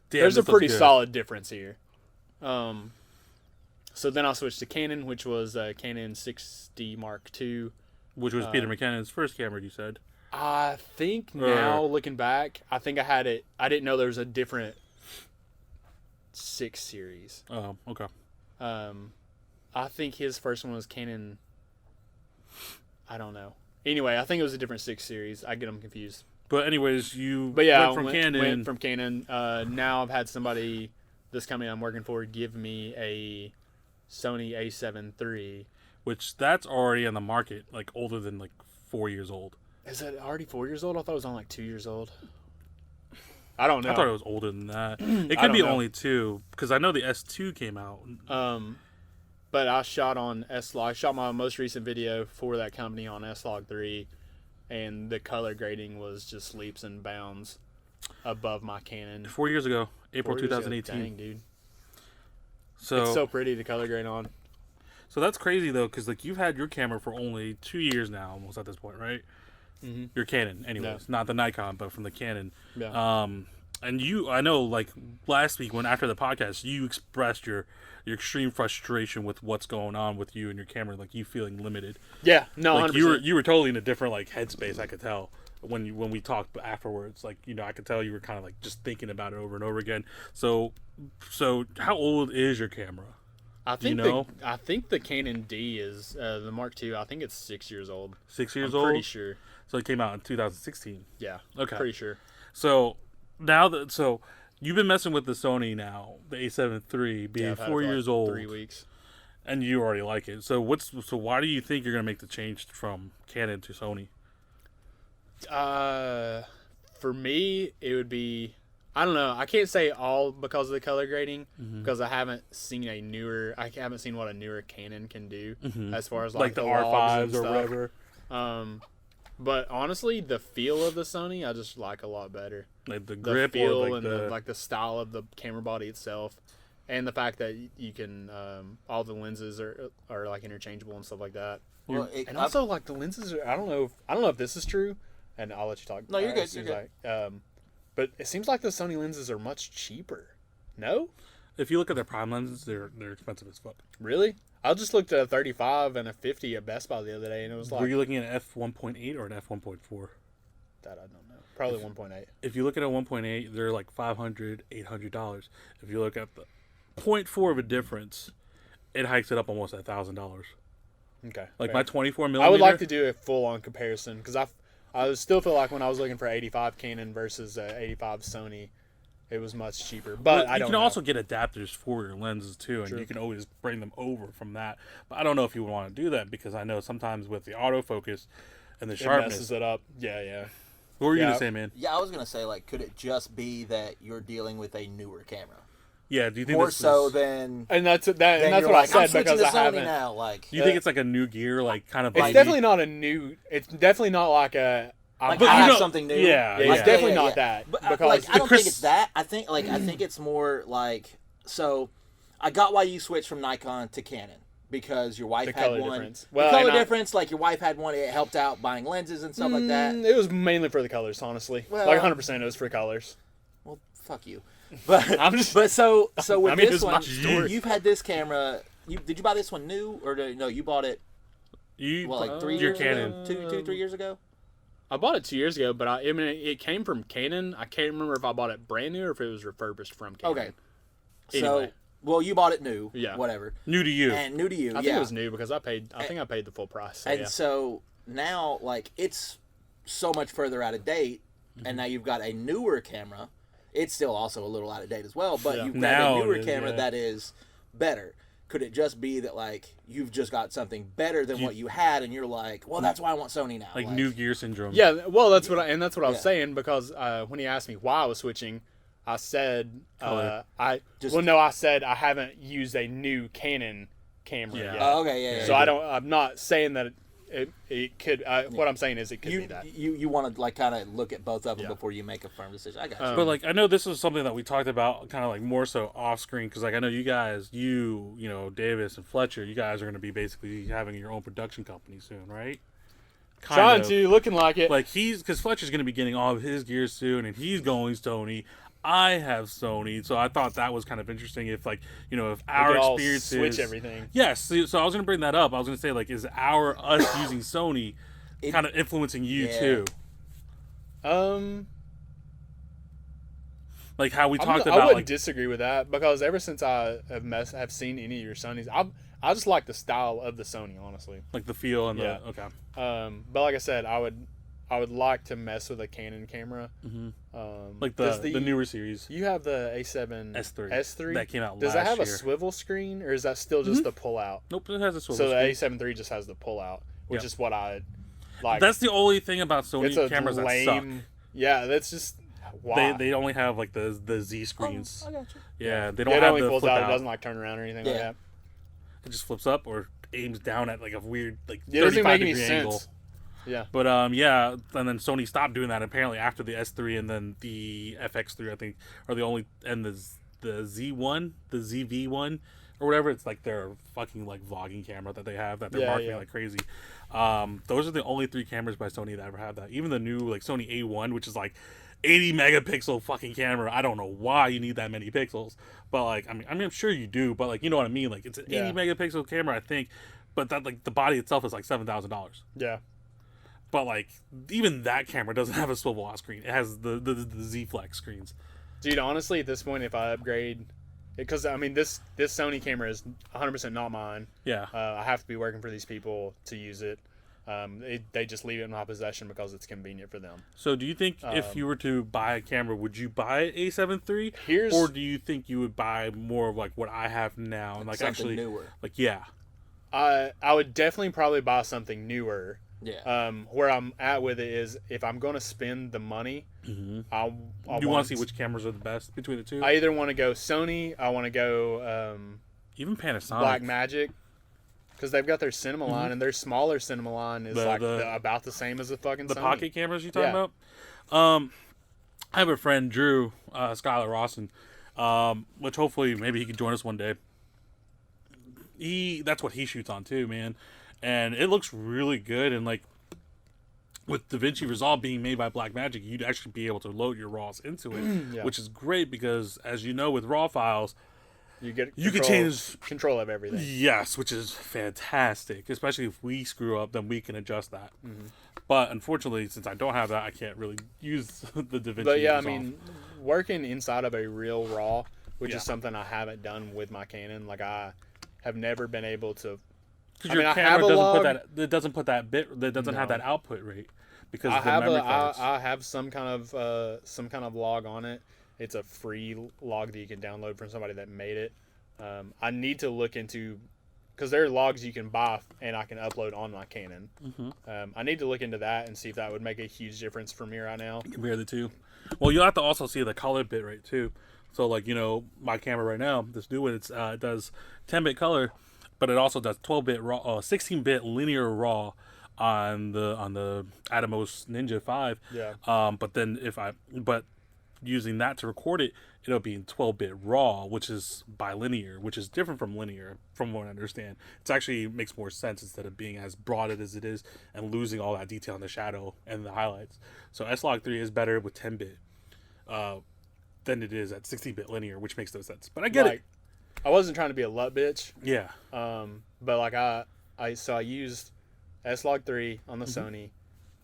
Damn, there's a this looks pretty good. solid difference here. So then I switched to Canon, which was a Canon 6D Mark II. Which was Peter McKinnon's first camera, you said. I think now looking back, I think I had it. I didn't know there was a different 6 series. Oh, okay. I think his first one was Canon. I don't know. Anyway, I think it was a different 6 series. I get them confused. But anyways, you But yeah, went from I Canon. went from Canon. Now I've had somebody, this company I'm working for, give me a Sony A7 III. which that's already on the market, like older than like 4 years old. Is it already 4 years old? I thought it was only like 2 years old. I don't know. I thought it was older than that. It I could don't be know. only 2, because I know the S2 came out. But I shot on S-Log. I shot my most recent video for that company on S-Log 3, and the color grading was just leaps and bounds above my Canon. 4 years ago, April 4 years ago. 2018. Dang, dude. So, It's so pretty to color grade on. so that's crazy though, because like you've had your camera for only 2 years now, almost at this point, right? Mm-hmm. Your Canon, anyways, not the Nikon, but from the Canon. Yeah. And I know, like last week when after the podcast, you expressed your extreme frustration with what's going on with you and your camera, like you feeling limited. Yeah. No, Like 100%. you were totally in a different like headspace. I could tell when we talked afterwards. Like I could tell you were kind of like just thinking about it over and over again. So how old is your camera? I think you know? I think the Canon D is the Mark II. I think it's 6 years old. 6 years I'm old? pretty sure. So it came out in 2016. Yeah. Okay. Pretty sure. So now that you've been messing with the Sony now, the A7 III being I've had it 4 for, years like, old, 3 weeks. and you already like it. So why do you think you're gonna make the change from Canon to Sony? For me, it would be. I don't know. I can't say all because of the color grading because I haven't seen what a newer Canon can do as far as like the logs and R5s or stuff. whatever. But honestly, the feel of the Sony I just like a lot better. Like the The grip feel or and the style of the camera body itself, and the fact that you can all the lenses are like interchangeable and stuff like that. Well, And also like the lenses are, I don't know if this is true, and I'll let you talk. No, you're good. as soon You're as but it seems like the Sony lenses are much cheaper. No? If you look at their prime lenses, they're expensive as fuck. Really? I just looked at a 35 and a 50 at Best Buy the other day, and it was like... Were you looking at an f1.8 or an f1.4? That I don't know. Probably 1.8. If you look at a 1.8, they're like $500, $800. If you look at the 0.4 of a difference, it hikes it up almost $1,000. Okay. Like fair. my 24 millimeter. I would like to do a full-on comparison, because I still feel like when I was looking for 85 Canon versus 85 Sony, it was much cheaper. But you I don't can know. also get adapters for your lenses too, and True. you can always bring them over from that. But I don't know if you would want to do that because I know sometimes with the autofocus and the It sharpness. messes it up. Yeah. What were you Yeah. gonna say, man? Yeah, I was gonna say, like, could it just be that you're dealing with a newer camera Yeah, do you think more this so is, than? And that's Then what you're I like, I'm said switching because to I Sony haven't. now. Like, do you think it's like a new gear, like kind of? It's like definitely not a new. It's definitely not like a. like but I you have know- something new. yeah, Yeah, yeah. it's definitely not that. But because like, I don't Chris- think it's that. I think it's more like, so I got why you switched from Nikon to Canon because your wife The had color one. difference. The Well, color and difference, like your wife had one, it helped out buying lenses and stuff like that. It was mainly for the colors, honestly. Well- Like 100%, it was for colors. Well, fuck you. But I'm just- but so with I mean, this it's my one, story. you've had this camera. Did you buy this one new or no? You bought it like 3 your years Canon. ago? 2, 3 years ago? I bought it 2 years ago, but I mean, it came from Canon. I can't remember if I bought it brand new or if it was refurbished from Canon. Okay. Anyway. So, well, you bought it new. Yeah. Whatever. new to you. And new to you. I think it was new because I think I paid the full price. So And yeah. so now, like, it's so much further out of date, and now you've got a newer camera. It's still also a little out of date as well, but Yeah. you've got Now a newer it is, camera yeah. that is better. Could it just be that, like, you've just got something better than what you had, and you're like, well, that's why I want Sony now. like new gear syndrome. Yeah, well, that's what I was Yeah. saying because when he asked me why I was switching, I said Color. I said I haven't used a new Canon camera Yeah. yet. Oh, okay, yeah. So I'm not saying that it could. What I'm saying is it could be You that. you want to, like, kind of look at both of them Yeah. before you make a firm decision. I got you. But like I know this is something that we talked about kind of like more so off screen because like I know you guys, you know Davis and Fletcher, you guys are going to be basically having your own production company soon, right? Trying to, looking like it. Like because Fletcher's going to be getting all of his gear soon, and he's going Sony. I have Sony, so I thought that was kind of interesting. If like if We our could all experiences switch everything. Yes, so I was going to bring that up. I was going to say like is us using Sony kind of influencing you Yeah. too? Like how we talked I about wouldn't like disagree with that because ever since I have seen any of your Sonys, I just like the style of the Sony, honestly. like the feel and Yeah. the okay. But like I said, I would like to mess with a Canon camera. Like does the newer series. You have the A7 S3. S3 That came out Does last that have year. a swivel screen, or is that still just the pull out? Nope, it has a swivel So the screen. A7 III just has the pull out, which Yep. is what I like. That's the only thing about it's Sony a cameras that lame. Yeah, that's just why. They only have like the Z screens. I got you. Yeah, they don't it have only the pulls flip out. out. It doesn't like turn around or anything like Yeah. that. It just flips up or aims down at like a weird like It doesn't 35 make any degree sense. angle. Yeah. But yeah, and then Sony stopped doing that apparently after the S3 and then the FX3 I think are the only and the Z1, the ZV1 or whatever. It's like their fucking like vlogging camera that they have that they're Yeah, marketing yeah. like crazy. Those are the only 3 cameras by Sony that ever have that. Even the new like Sony A1, which is like 80 megapixel fucking camera. I don't know why you need that many pixels, but like I mean I'm sure you do, but like you know what I mean. Like it's an 80 Yeah. megapixel camera I think, but that like the body itself is like $7,000. Yeah. But like even that camera doesn't have a swivel off screen. It has the Z Flex screens. Dude, honestly, at this point, if I upgrade, because I mean this Sony camera is 100% not mine. Yeah. I have to be working for these people to use it. They just leave it in my possession because it's convenient for them. So do you think if you were to buy a camera, would you buy an A7 III? Or do you think you would buy more of like what I have now and like something actually newer? Like yeah. I would definitely probably buy something newer. Yeah. Where I'm at with it is if I'm going to spend the money, I you want to see which cameras are the best between the two? I either want to go Sony, I want to go even Panasonic. Blackmagic. Because they've got their cinema line, and their smaller cinema line is about the same as the fucking the Sony. pocket cameras you talking about. I have a friend, Drew Skylar Rawson, which hopefully maybe he can join us one day. That's what he shoots on too, man, and it looks really good. And like with DaVinci Resolve being made by Blackmagic, you'd actually be able to load your RAWs into it, which is great because, as you know, with RAW files. You can change control of everything. Yes, which is fantastic. Especially if we screw up, then we can adjust that. But unfortunately, since I don't have that, I can't really use the DaVinci. But yeah, Resolve. I mean, working inside of a real RAW, which is something I haven't done with my Canon. Like I have never been able to. Because your camera doesn't put that bit. That doesn't have that output rate because of the memory cards. I have some kind of log on it. It's a free log that you can download from somebody that made it. I need to look into, because there are logs you can buy and I can upload on my Canon. I need to look into that and see if that would make a huge difference for me right now. Compare the two. Well, you'll have to also see the color bit rate too. So like, my camera right now, this new one, it does 10-bit color, but it also does 12-bit raw, 16-bit linear raw on the Atomos Ninja 5. Yeah. But using that to record it, it'll be in 12-bit raw, which is bilinear, which is different from linear, from what I understand. It actually makes more sense instead of being as broad as it is and losing all that detail in the shadow and the highlights. So S-Log3 is better with 10-bit than it is at 16-bit linear, which makes no sense. But I get it. I wasn't trying to be a lut bitch. Yeah. But like I used S-Log3 on the Sony.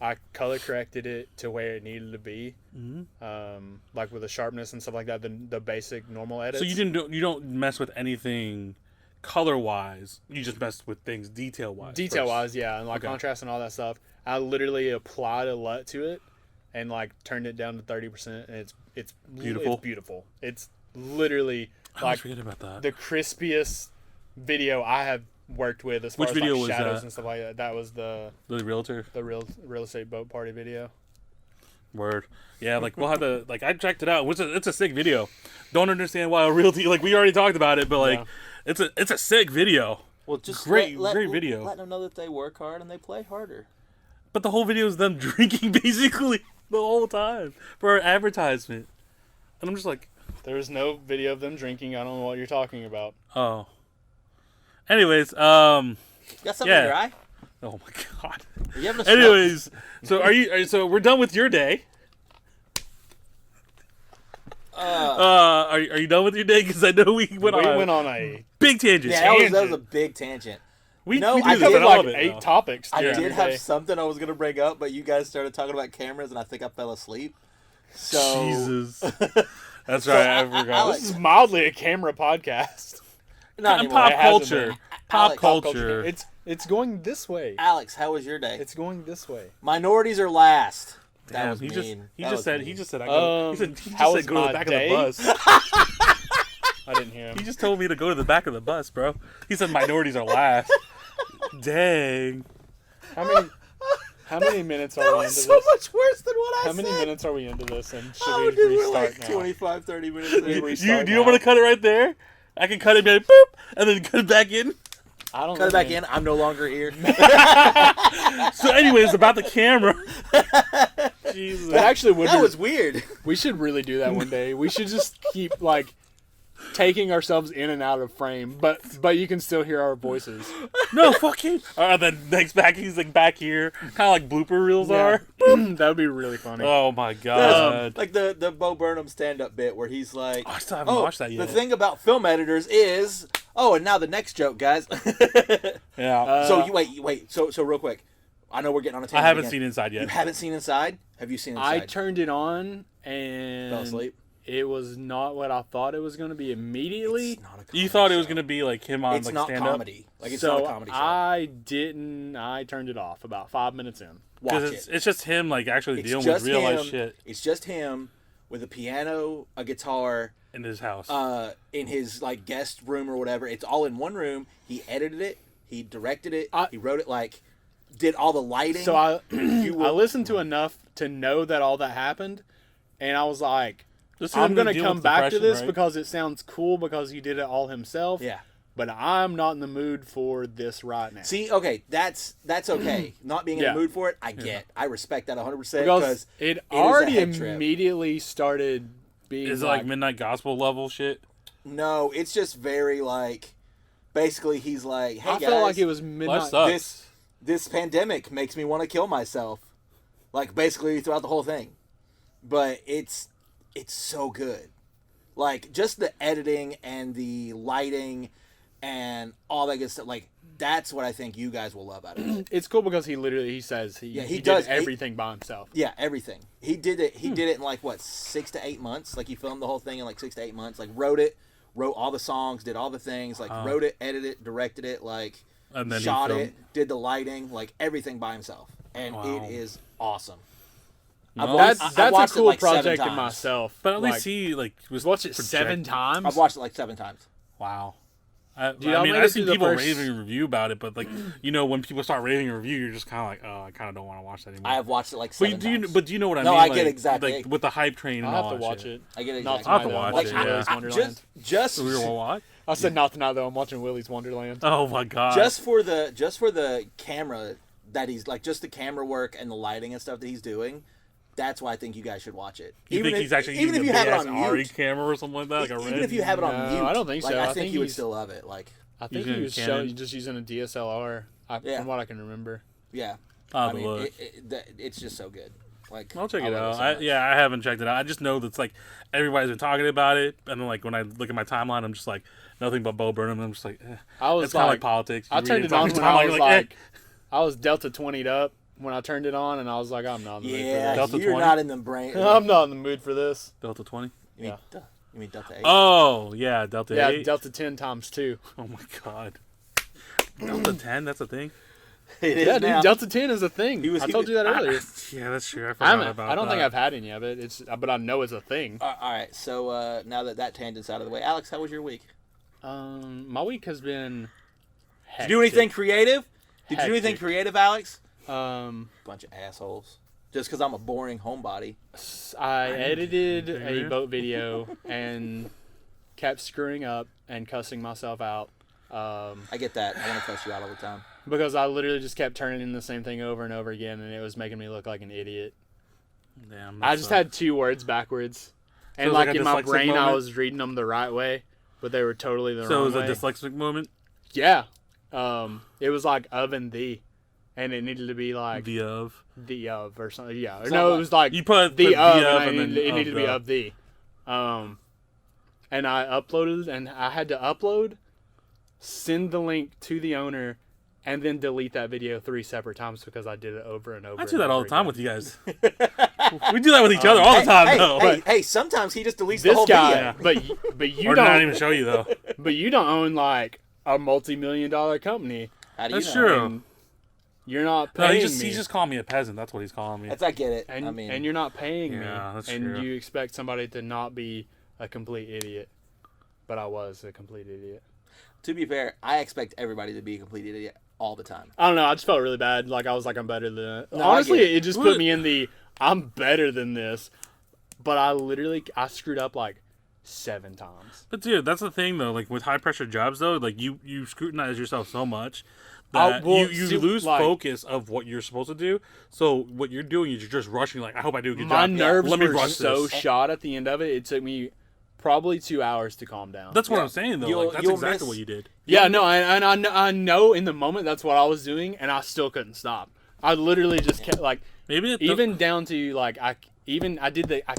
I color corrected it to where it needed to be, like with the sharpness and stuff like that. The basic normal edits. So you don't mess with anything color wise. You just mess with things detail wise. Detail wise, yeah, and like contrast and all that stuff. I literally applied a LUT to it, and like turned it down to 30%, and it's beautiful. It's beautiful. It's literally like forget about that. The crispiest video I have worked with as far as video like shadows was and stuff like that. That was the realtor, the real estate boat party video. Word. Yeah, like we'll have to I checked it out. It's a sick video. Don't understand why a realty, like we already talked about it, but like it's a sick video. Well, just great video. Let them know that they work hard and they play harder. But the whole video is them drinking basically the whole time for advertisement, and I'm just like, there's no video of them drinking. I don't know what you're talking about. Oh. Anyways, got something in your eye? Oh my god. Are you having a Anyways, so we're done with your day. Are you done with your day? Because I know we went on a big tangent. Yeah, that was a big tangent. I covered like 8 topics. I did have something I was gonna bring up, but you guys started talking about cameras, and I think I fell asleep. So Jesus. That's right. I forgot. Alex, this is mildly a camera podcast. Not pop culture. Pop culture. It's going this way. Alex, how was your day? It's going this way. Minorities are last. That was mean. He just said how was go to the back of the bus. I didn't hear him. He just told me to go to the back of the bus, bro. He said minorities are last. Dang. How many minutes are we into this? That was so much worse than what I said. How many minutes are we into this? And should we restart now? 25, 30 minutes in. Do you want me to cut it right there? I can cut it, be like, boop, and then cut it back in. I don't cut it back in. I'm no longer here. So, anyways, about the camera. Jesus. That was weird. We should really do that one day. We should just keep taking ourselves in and out of frame, but you can still hear our voices. No, fuck him. Then next back, he's like back here, kind of like blooper reels are. That would be really funny. Oh my god! Like the Bo Burnham stand-up bit where he's like, I still haven't watched that yet. The thing about film editors is, and now the next joke, guys. Yeah. So you wait. So real quick, I know we're getting on a tangent. I haven't seen Inside yet. You haven't seen Inside? Have you seen Inside? I turned it on and fell asleep. it was not what I thought it was going to be immediately. It's not a comedy You thought it was show. going to be like him on It's like not stand up? comedy. Like it's So not a comedy show. I turned it off about 5 minutes in. Watch Because it. it's just him like actually It's dealing with just real life him. shit It's just him with a piano, a guitar, in his house. in his like guest room or whatever. It's all in one room. He edited it. He directed it. He wrote it. Like did all the lighting. So I will- I listened to enough to know that all that happened, and I was like, Just I'm him going to deal come with back to depression, this right? because it sounds cool because he did it all himself. yeah. But I'm not in the mood for this right now. See, okay, that's okay. Not being in Yeah. the mood for it, I get. I respect that 100% because it is already a head trip. immediately started being Is it like midnight gospel level shit? No, it's just very like. Basically, he's like, "Hey I guys, felt like it was midnight. Life sucks. this pandemic makes me want to kill myself." Like basically throughout the whole thing, but it's so good. Like just the editing and the lighting and all that good stuff. Like that's what I think you guys will love out of it. It's cool because he says he he did does- everything by himself. Yeah, everything. He did it. He did it in like what 6 to 8 months. Like he filmed the whole thing in like 6 to 8 months. Like wrote all the songs, did all the things. Like wrote it, edited it, directed it. Like And then he shot filmed- it, did the lighting, like everything by himself, and Wow. it is awesome. Well, I've That's watched a it cool like 7 project in times. myself. But at least Like, he like was watched it project- 7 times. I've watched it like 7 times. Wow. Dude, I I mean, made I've it seen through the people first- raving a review about it, but like, you know, when people start raving a review, you're just kind of like, oh, I kind of don't want to watch that anymore. I have watched it like but 7 do you, times. but do you know what I No, mean? I Like, get exactly. like with the hype train and I'll all have to that watch shit. it. I get Not exactly. tonight, I'll have to though. I'm watch watching it, yeah. Willy's Wonderland. Just We were what? I said not tonight though. I'm watching Willy's Wonderland. Oh my god! just for the camera that he's like just the camera work and the lighting and stuff that he's doing. That's why I think you guys should watch it. you think he's actually even if using you a have big it ass on Ari mute, camera or something like that, like a even red? if you have it on No, mute, I don't think like, so. I I think think you would he's- still love it. Like, I think Using he was Canon? just using a DSLR. Yeah. From what I can remember. yeah, I'll I have to mean, look. it's just so good. Like, I'll check I it love out. so much. I haven't checked it out. I just know that's like everybody's been talking about it, and then like when I look at my timeline, I'm just like nothing but Bo Burnham. I'm just like, I was it's kind of like like, politics. I You turned read it on fucking when I timeline, was you're eh. like, I was Delta 20'd up when I turned it on, and I was like, I'm not in the mood for Yeah, this. Delta you're 20? not in the brain. I'm not in the mood for this. Delta 20. You mean, Yeah. you mean Delta 8? Oh yeah, Delta Yeah, 8. Delta 10 times 2. Oh my god. Delta 10. That's a thing. It is Yeah, dude, now. Delta 10 is a thing. He was- I he told was- you that earlier. Yeah, that's true. I I forgot haven't. about I don't think that. I've had any of it. But I know it's a thing. All right, so now that tangent's out of the way, Alex, how was your week? My week has been. Did you do anything creative? Did you do anything Hectic. creative, Alex? Um, Bunch of assholes. Just because I'm a boring homebody. I edited a anything. boat video and kept screwing up and cussing myself out. I get that. I want to cuss you out all the time. Because I literally just kept turning in the same thing over and over again, and it was making me look like an idiot. Damn, I that just sucks. had 2 words backwards, and it was like like a in my dyslexic brain, I moment? was reading them the right way, but they were totally the So wrong it was way. a dyslexic moment. Yeah, it was like of and the, and it needed to be like The of. the of or something. Yeah, or Sound no, like- it was like You put the the of, of and, and then it of needed to be the. of the. And I uploaded, and I had to upload, send the link to the owner, and then delete that video 3 separate times because I did it over and over. I do that and all over the time again. with you guys. We do that with each other all the time, hey, though. hey, sometimes he just deletes the This whole guy, video. but you Or not don't, even show you though. but you don't own like a multi-million-dollar company. How do you That's know? true. And you're not No, paying he's me. just calling me a peasant. That's what he's calling me. I get it. and I mean, and you're not paying Yeah, me, that's and true. you expect somebody to not be a complete idiot. But I was a complete idiot. to be fair, I expect everybody to be a complete idiot all the time. I don't know. I just felt really bad. Like I was like, I'm better than that. No, I Honestly, get it. it just put me in the I'm better than this. But I screwed up like 7 times. But dude, that's the thing though. Like with high pressure jobs though, like you scrutinize yourself so much that well, you see, lose like- focus of what you're supposed to do. So what you're doing is you're just rushing. Like I hope I do a good My job. nerves Let me were rush so this. shot at the end of it. It took me probably 2 hours to calm down. That's what Yeah. I'm saying though. You'll- Like, that's you'll exactly miss- what you did. Yeah, no, I know in the moment that's what I was doing, and I still couldn't stop. I literally just kept like, Maybe it even down to like I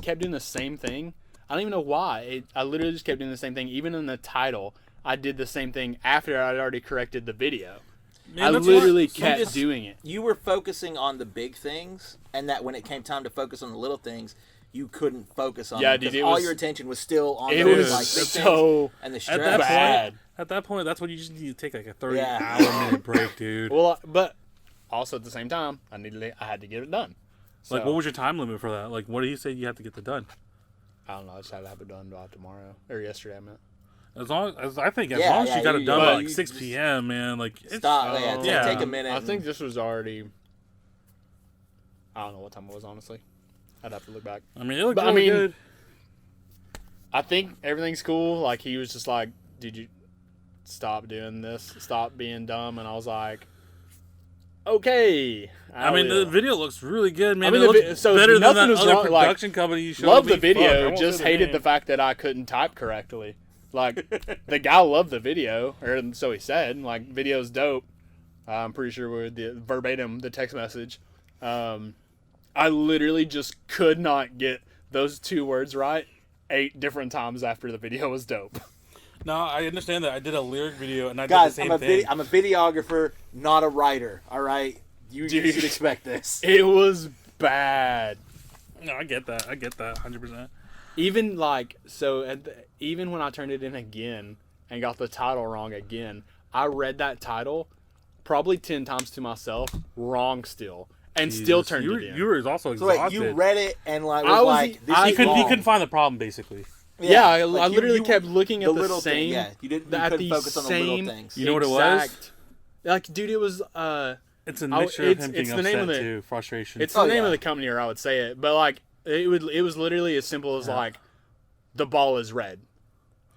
kept doing the same thing. I don't even know why. I literally just kept doing the same thing. Even in the title, I did the same thing after I'd already corrected the video. I that's literally You kept just- doing it. You were focusing on the big things, and that when it came time to focus on the little things, you couldn't focus on Yeah, them dude, because it all was- your attention was still on It those was like big so things and the At stress. that bad. point, that's when you just need to take like a 30 Yeah. hour minute break, dude. Well, but also at the same time, I had to get it done. So, Like, what was your time limit for that? Like, what did he say you had to get that done? I don't know. I just had to have it done by tomorrow or yesterday. I meant. As long as I think, as Yeah, long as yeah, you got it you- done but by like you 6 just p.m., man, like it's, Stop. yeah. Take a minute. I think and- this was already. I don't know what time it was, honestly. I'd have to look back. I mean, it looked But, I really mean, good. I think everything's cool. Like, he was just like, did you stop doing this? Stop being dumb. And I was like, okay. I mean, will. the video looks really good, man. I mean, it the looks vi- so better than nothing that was other wrong, like, production company you showed Loved me. the Fuck, I video, won't just say the hated name. the fact that I couldn't type correctly. Like, the guy loved the video, or so he said. Like, video's dope. I'm pretty sure we're the verbatim, the text message. I literally just could not get those 2 words right 8 different times after the video was dope. No, I understand that. I did a lyric video, and I Guys, did the same thing. I'm a videographer, not a writer. All right, you Dude. should expect this. It was bad. No, I get that. 100%. Even like so, even when I turned it in again and got the title wrong again, I read that title probably 10 times to myself, wrong still, and still Jesus. turned you were, it in. You were also So exhausted. wait, you read it and like I was was- like, this I- is He wrong. couldn't find the problem, basically. Yeah, I like, literally kept looking at the little same. thing. Yeah, you didn't. You at couldn't the focus on the little same things. You know what it was? exact- Like, dude, it was. It's a Oh, mixture of it's- him being it's the upset name of the- too, frustration. It's Oh, the name yeah. of the company, or I would say it, but like it was literally as simple as like, the ball is red,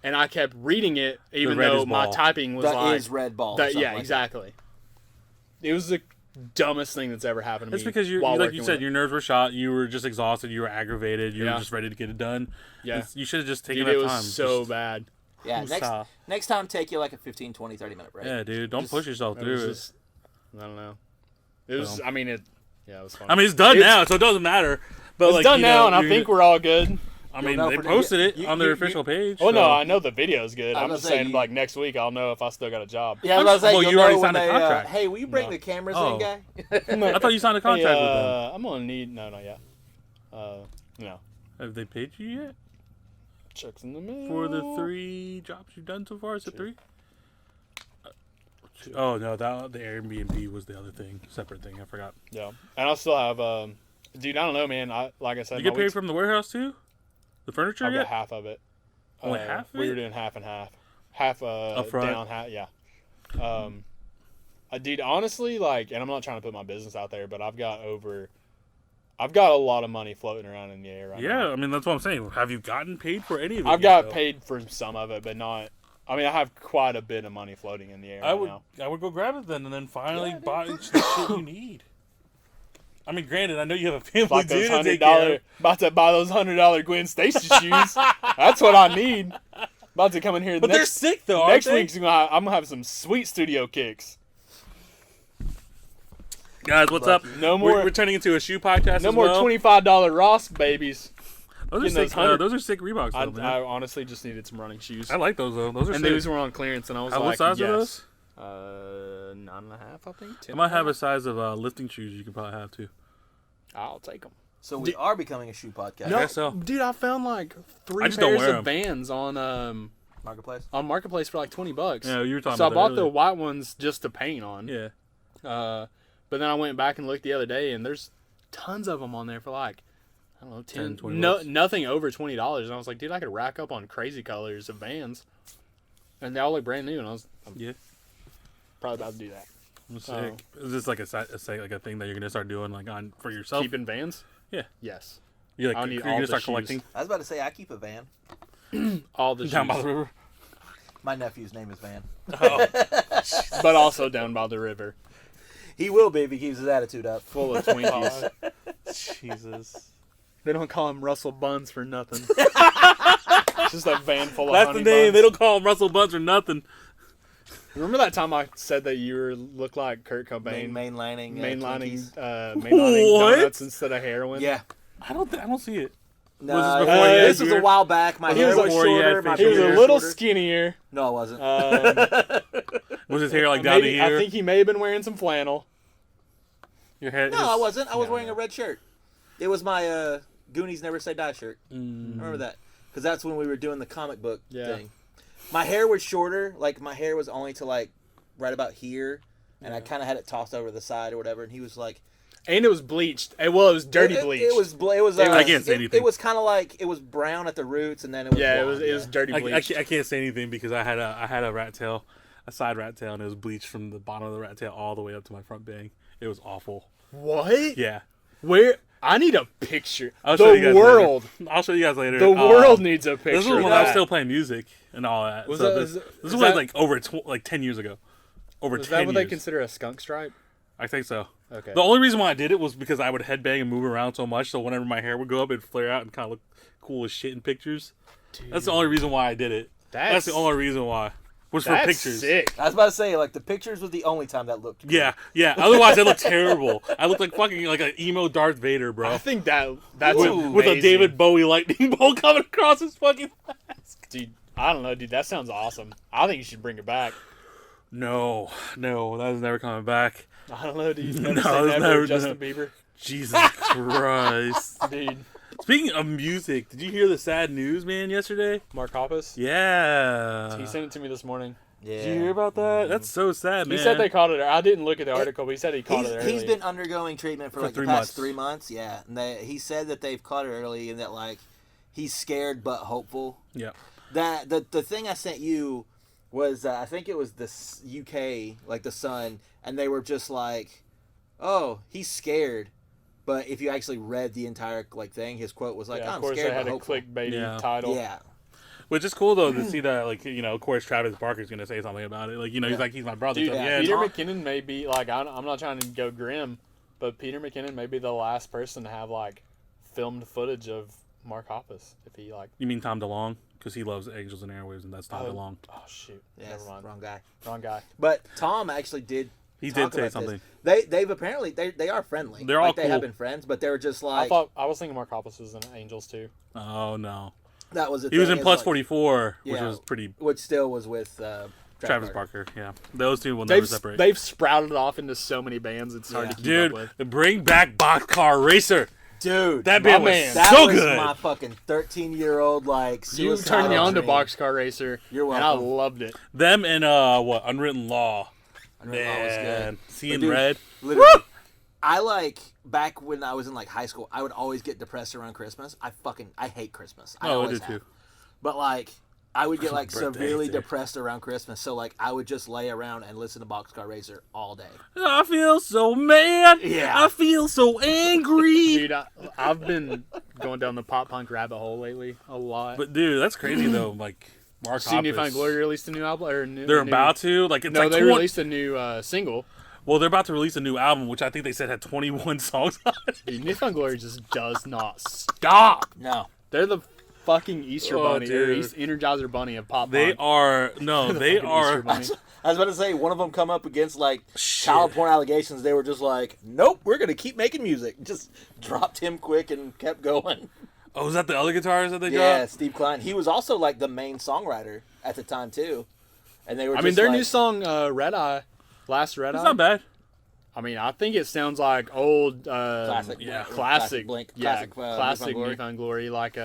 and I kept reading it even red though is my ball. typing was That like is red ball. or that. something Yeah, like exactly. It was the dumbest thing that's ever happened to It's me. because you, while like working you with said, it. your nerves were shot. You were just exhausted. You were aggravated. You Yeah. were just ready to get it done. Yeah. You should have just taken Dude, that it was time. so Just- bad. that. Yeah, Woosah. next time take you like a 15, 20, 30 minute break. Yeah, dude. Don't Just- push yourself It through was it. just, I don't know. It was. Well. I mean, it. Yeah, it was fun. I mean, it's done It's- now, so it doesn't matter. But it's like, done you now, know, and I you're- think we're all good. I mean, know they for- posted it you- on their you- official page. Oh no, so- I know the video's good. I I'm was just gonna say, saying, you- like next week, I'll know if I still got a job. Yeah, I was about to say, Well, you'll you already know when signed a they, contract. hey, will you bring No. the cameras Oh. in, guy? I thought you signed a contract Hey, with them. I'm gonna need no, not yet. No. Have they paid you yet Checks in the mail. for the 3 jobs you've done so far? Is it 3? Oh no, that the Airbnb was the other thing, separate thing. I forgot. Yeah, and I still have. Dude, I don't know, man. Like I said, You get my paid weeks- from the warehouse too? The furniture I'll yet? get half of it. Only half of We it? were doing half and half. Half Upfront? down, half yeah. Dude, honestly, like, and I'm not trying to put my business out there, but I've got a lot of money floating around in the air right now. Yeah, I mean that's what I'm saying. Have you gotten paid for any of it? I've yet, got though? paid for some of it, but not. I mean, I have quite a bit of money floating in the air. I right would now. I would go grab it then, and then finally Yeah, dude. buy the shit you need. I mean, granted, I know you have a family Like too those to take care $100, of. about to buy those $100 Gwen Stacy shoes. That's what I need. About to come in here But they're next sick though. Aren't next they? week's. I'm gonna have some sweet studio kicks. Guys, what's up? No more- We're turning into a shoe podcast. No as more well. $25 Ross babies. Those are getting sick. those 100 Those are sick Reeboks. I, Though, man. I honestly just needed some running shoes. I like those though. Those are And sick. those were on clearance, and I was What like, size yes. are those? 9.5, I think. I might have a size of lifting shoes. You can probably have too. I'll take them. So we are becoming a shoe podcast. guess so. Dude, I found like I 3 just don't pairs wear of Vans on Marketplace. Marketplace for like $20. Yeah, you were talking So I about bought that the earlier. white ones just to paint on. Yeah. But then I went back and looked the other day, and there's tons of them on there for like, I don't know, 10, 20 no, bucks. nothing over $20. And I was like, dude, I could rack up on crazy colors of Vans, and they all look brand new. And I'm Yeah. probably about to do that. I'm sick. Is this like like a thing that you're gonna start doing like on for yourself? Keeping Vans? Yeah. Yes. You're I'll like need you're all gonna the start shoes. collecting I was about to say I keep a van. All the down by the shoes. river. My nephew's name is Van. Oh, But also down by the river, He will be if he keeps his attitude up. full of Twinkies. Jesus. They don't call him Russell Buns for nothing. It's just a van full of That's the honey name. buns. They don't call him Russell Buns or nothing. Remember that time I said that you look like Kurt Cobain? Mainlining. Mainlining, Twinkies. mainlining What? donuts instead of heroin? Yeah. I don't see it. No, Was this before you had this was a beard? while back. My He hair was was before you had shorter. My He was facial a beard hair little shorter. skinnier. No, I wasn't. Was his hair like down to Maybe, here? I think he may have been wearing some flannel. Your hair. No, I wasn't. I was wearing a red shirt. It was my Goonies Never Say Die shirt. I remember that because that's when we were doing the comic book Yeah. thing. My hair was shorter. Like my hair was only to like right about here, and I kind of had it tossed over the side or whatever. And he was like, And it was bleached. Well, it was dirty bleach. It was. I can't say anything. It was kind of like it was brown at the roots, and then it was. Yeah, blonde, it was dirty bleach. I can't say anything because I had a rat tail, a side rat tail, and it was bleached from the bottom of the rat tail all the way up to my front bang. It was awful. What? Yeah. Where? I need a picture. I'll show you The guys world. Later. I'll show you guys later. The world needs a picture. This was of when I was that. still playing music and all that. Was So that- this is- was is like, that- like over 10 years ago. Over Is 10 that what they years. consider a skunk stripe? I think so. Okay. The only reason why I did it was because I would headbang and move around so much, so whenever my hair would go up, it'd flare out and kind of look cool as shit in pictures. Dude, That's the only reason why I did it. That's the only reason why. Was for that's pictures. sick. I was about to say like the pictures was the only time that looked. Cool. Yeah. Otherwise, I looked terrible. I looked like fucking like an emo Darth Vader, bro. I think that's Ooh. With a amazing. David Bowie lightning bolt coming across his fucking mask. Dude, I don't know, dude. That sounds awesome. I think you should bring it back. No, that was never coming back. I don't know, dude. No, Never say it's never, never- Justin Bieber. Jesus Christ. Dude, Speaking of music, did you hear the sad news, man, yesterday? Mark Hoppus. Yeah. He sent it to me this morning. Yeah. Did you hear about that? That's so sad, man. He said they caught it. I didn't look at the article, but he said he caught it early. He's been undergoing treatment for like the 3 past months. 3 months. Yeah, and he said that they've caught it early and that like he's scared but hopeful. Yeah. That the thing I sent you was I think it was the UK, like the Sun, and they were just like, "Oh, he's scared." But if you actually read the entire like thing, his quote was like, yeah, "I'm of course scared they had but a hopeful." clickbaity Yeah. title. Yeah, Which is cool, though, to see that, like, you know, of course, Travis Barker's going to say something about it. Like, you know, he's like, he's my brother. Dude, so, yeah, Peter Tom- McKinnon may be like I'm not trying to go grim, but Peter McKinnon may be the last person to have like filmed footage of Mark Hoppus if he like. You mean Tom DeLonge? Because he loves Angels and Airwaves, and that's Tom DeLonge. Oh shoot! yes, Never mind. wrong guy. Wrong guy. But Tom actually did. He talk did say about something. this. They've apparently they are friendly. They're all like, they have cool. been friends, but they were just like I was thinking Mark Hoppus was in Angels too. Oh, no. that was. He was in Plus 44, which Yeah. was pretty... which still was with Travis Barker, yeah. Those two will never separate. They've sprouted off into so many bands. It's hard to keep up with. Dude, bring back Boxcar Racer. Dude, That My band was man. that so was good. my fucking 13-year-old like You suicidal turned me on to dream. Boxcar Racer. You're And I welcome. loved it. Them and, Unwritten Law. I know that was good. Man, Seeing But dude, Red. Literally, I like back when I was in like high school. I would always get depressed around Christmas. I hate Christmas. I Oh, I always do have. too. But like, I would get like Birthday severely hater. depressed around Christmas. So like, I would just lay around and listen to Boxcar Racer all day. I feel so mad. Yeah. I feel so angry. Dude, I've been going down the pop punk rabbit hole lately a lot. But, dude, that's crazy, though. Like, Mark See, New Found Hoppus. Glory released a new album, or new, They're new- about to. Like, it's No, like they 20 released a new single. Well, they're about to release a new album, which I think they said had 21 songs on it. Dude, New Found Glory just does not stop. No, They're the fucking Easter Oh, Bunny or dude. Energizer Bunny of pop They punk. are no, they Fucking Easter are. Bunny. I was about to say one of them come up against like Shit. child porn allegations. They were just like, nope, we're gonna keep making music. Just dropped him quick and kept going. Oh, is that the other guitarist that they Yeah, dropped? Steve Klein. He was also like the main songwriter at the time too. And they were. I Just mean, their like, new song, Red Eye, Last Red It's Eye. not bad. I mean, I think it sounds like old, classic. yeah, classic, Blink. yeah, Classic. classic Glory. New Found Glory, like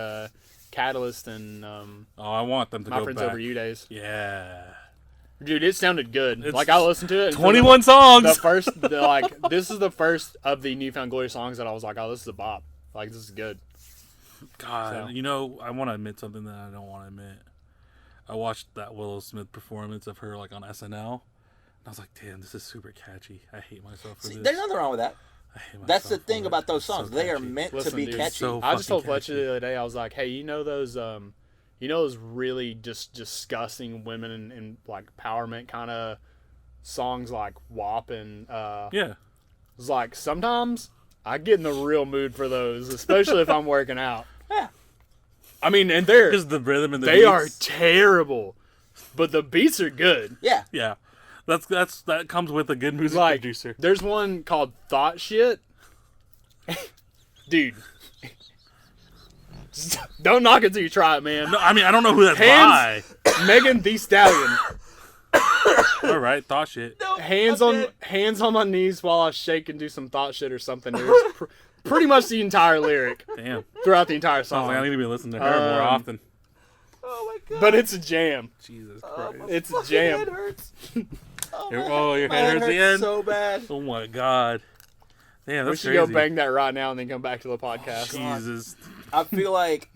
Catalyst and Oh, I want them to My go Friends back. Over You days. Yeah, Dude, it sounded good. It's Like I listened to it. and 21 The songs. first, this is the first of the New Found Glory songs that I was like, oh, this is a bop. Like this is good. God, So. you know, I want to admit something that I don't want to admit. I watched that Willow Smith performance of her like on SNL, and I was like, damn, this is super catchy. I hate myself for See, this. there's nothing wrong with that. I hate That's the myself thing for about it. those It's so songs. They are catchy. meant to Listen, be dude, catchy. so- I just told fucking Fletcher catchy. the other day, I was like, hey, you know those really just disgusting women and like empowerment kind of songs like WAP and Yeah, it's like sometimes I get in the real mood for those, especially if I'm working out. Yeah. I mean, and because the rhythm and the they beats. are terrible, but the beats are good. Yeah. Yeah, that comes with a good music Like, producer. there's one called Thought Shit. Dude. Don't knock it till you try it, man. No, I mean I don't know who that's Hands- by. Megan Thee Stallion. All right, thought shit. Hands on my knees while I shake and do some thought shit or something. It was pretty much the entire lyric Damn. throughout the entire Sounds song. like I need to be listening to her more often. Oh my god. But it's a jam. Jesus Oh, Christ. my It's a fucking jam. head hurts. Your My head hurts again? so bad. Oh my god. Damn, We that's should crazy. go bang that right now and then come back to the podcast. Jesus. I feel like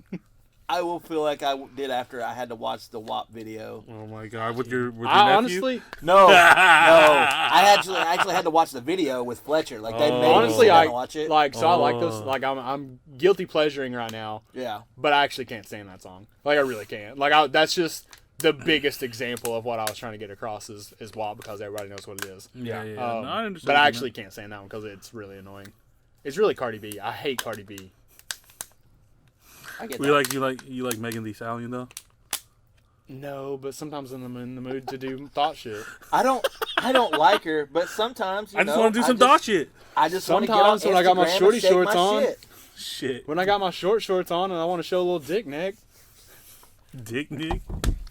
I will feel like I did after I had to watch the WAP video. Oh my god. With your nephew? Honestly, No, I actually had to watch the video with Fletcher. Like they made me honestly, sit down I and watch it. like. So I like this. Like I'm guilty pleasuring right now, Yeah. but I actually can't stand that song. Like I really can't. Like that's just the biggest example of what I was trying to get across is WAP because everybody knows what it is. Yeah. No, I understand. But I actually can't stand that one because it's really annoying. It's really Cardi B. I hate Cardi B. I get We that. you like Megan Thee Stallion though? No, but sometimes I'm in the mood to do thought shit. I don't like her, but sometimes I just want to do some dot shit. I just want to get on Sometimes when I got my Instagram and shorty shake shorts my on. shit. Shit. When I got my shorts on and I want to show a little dick neck. Dick Nick?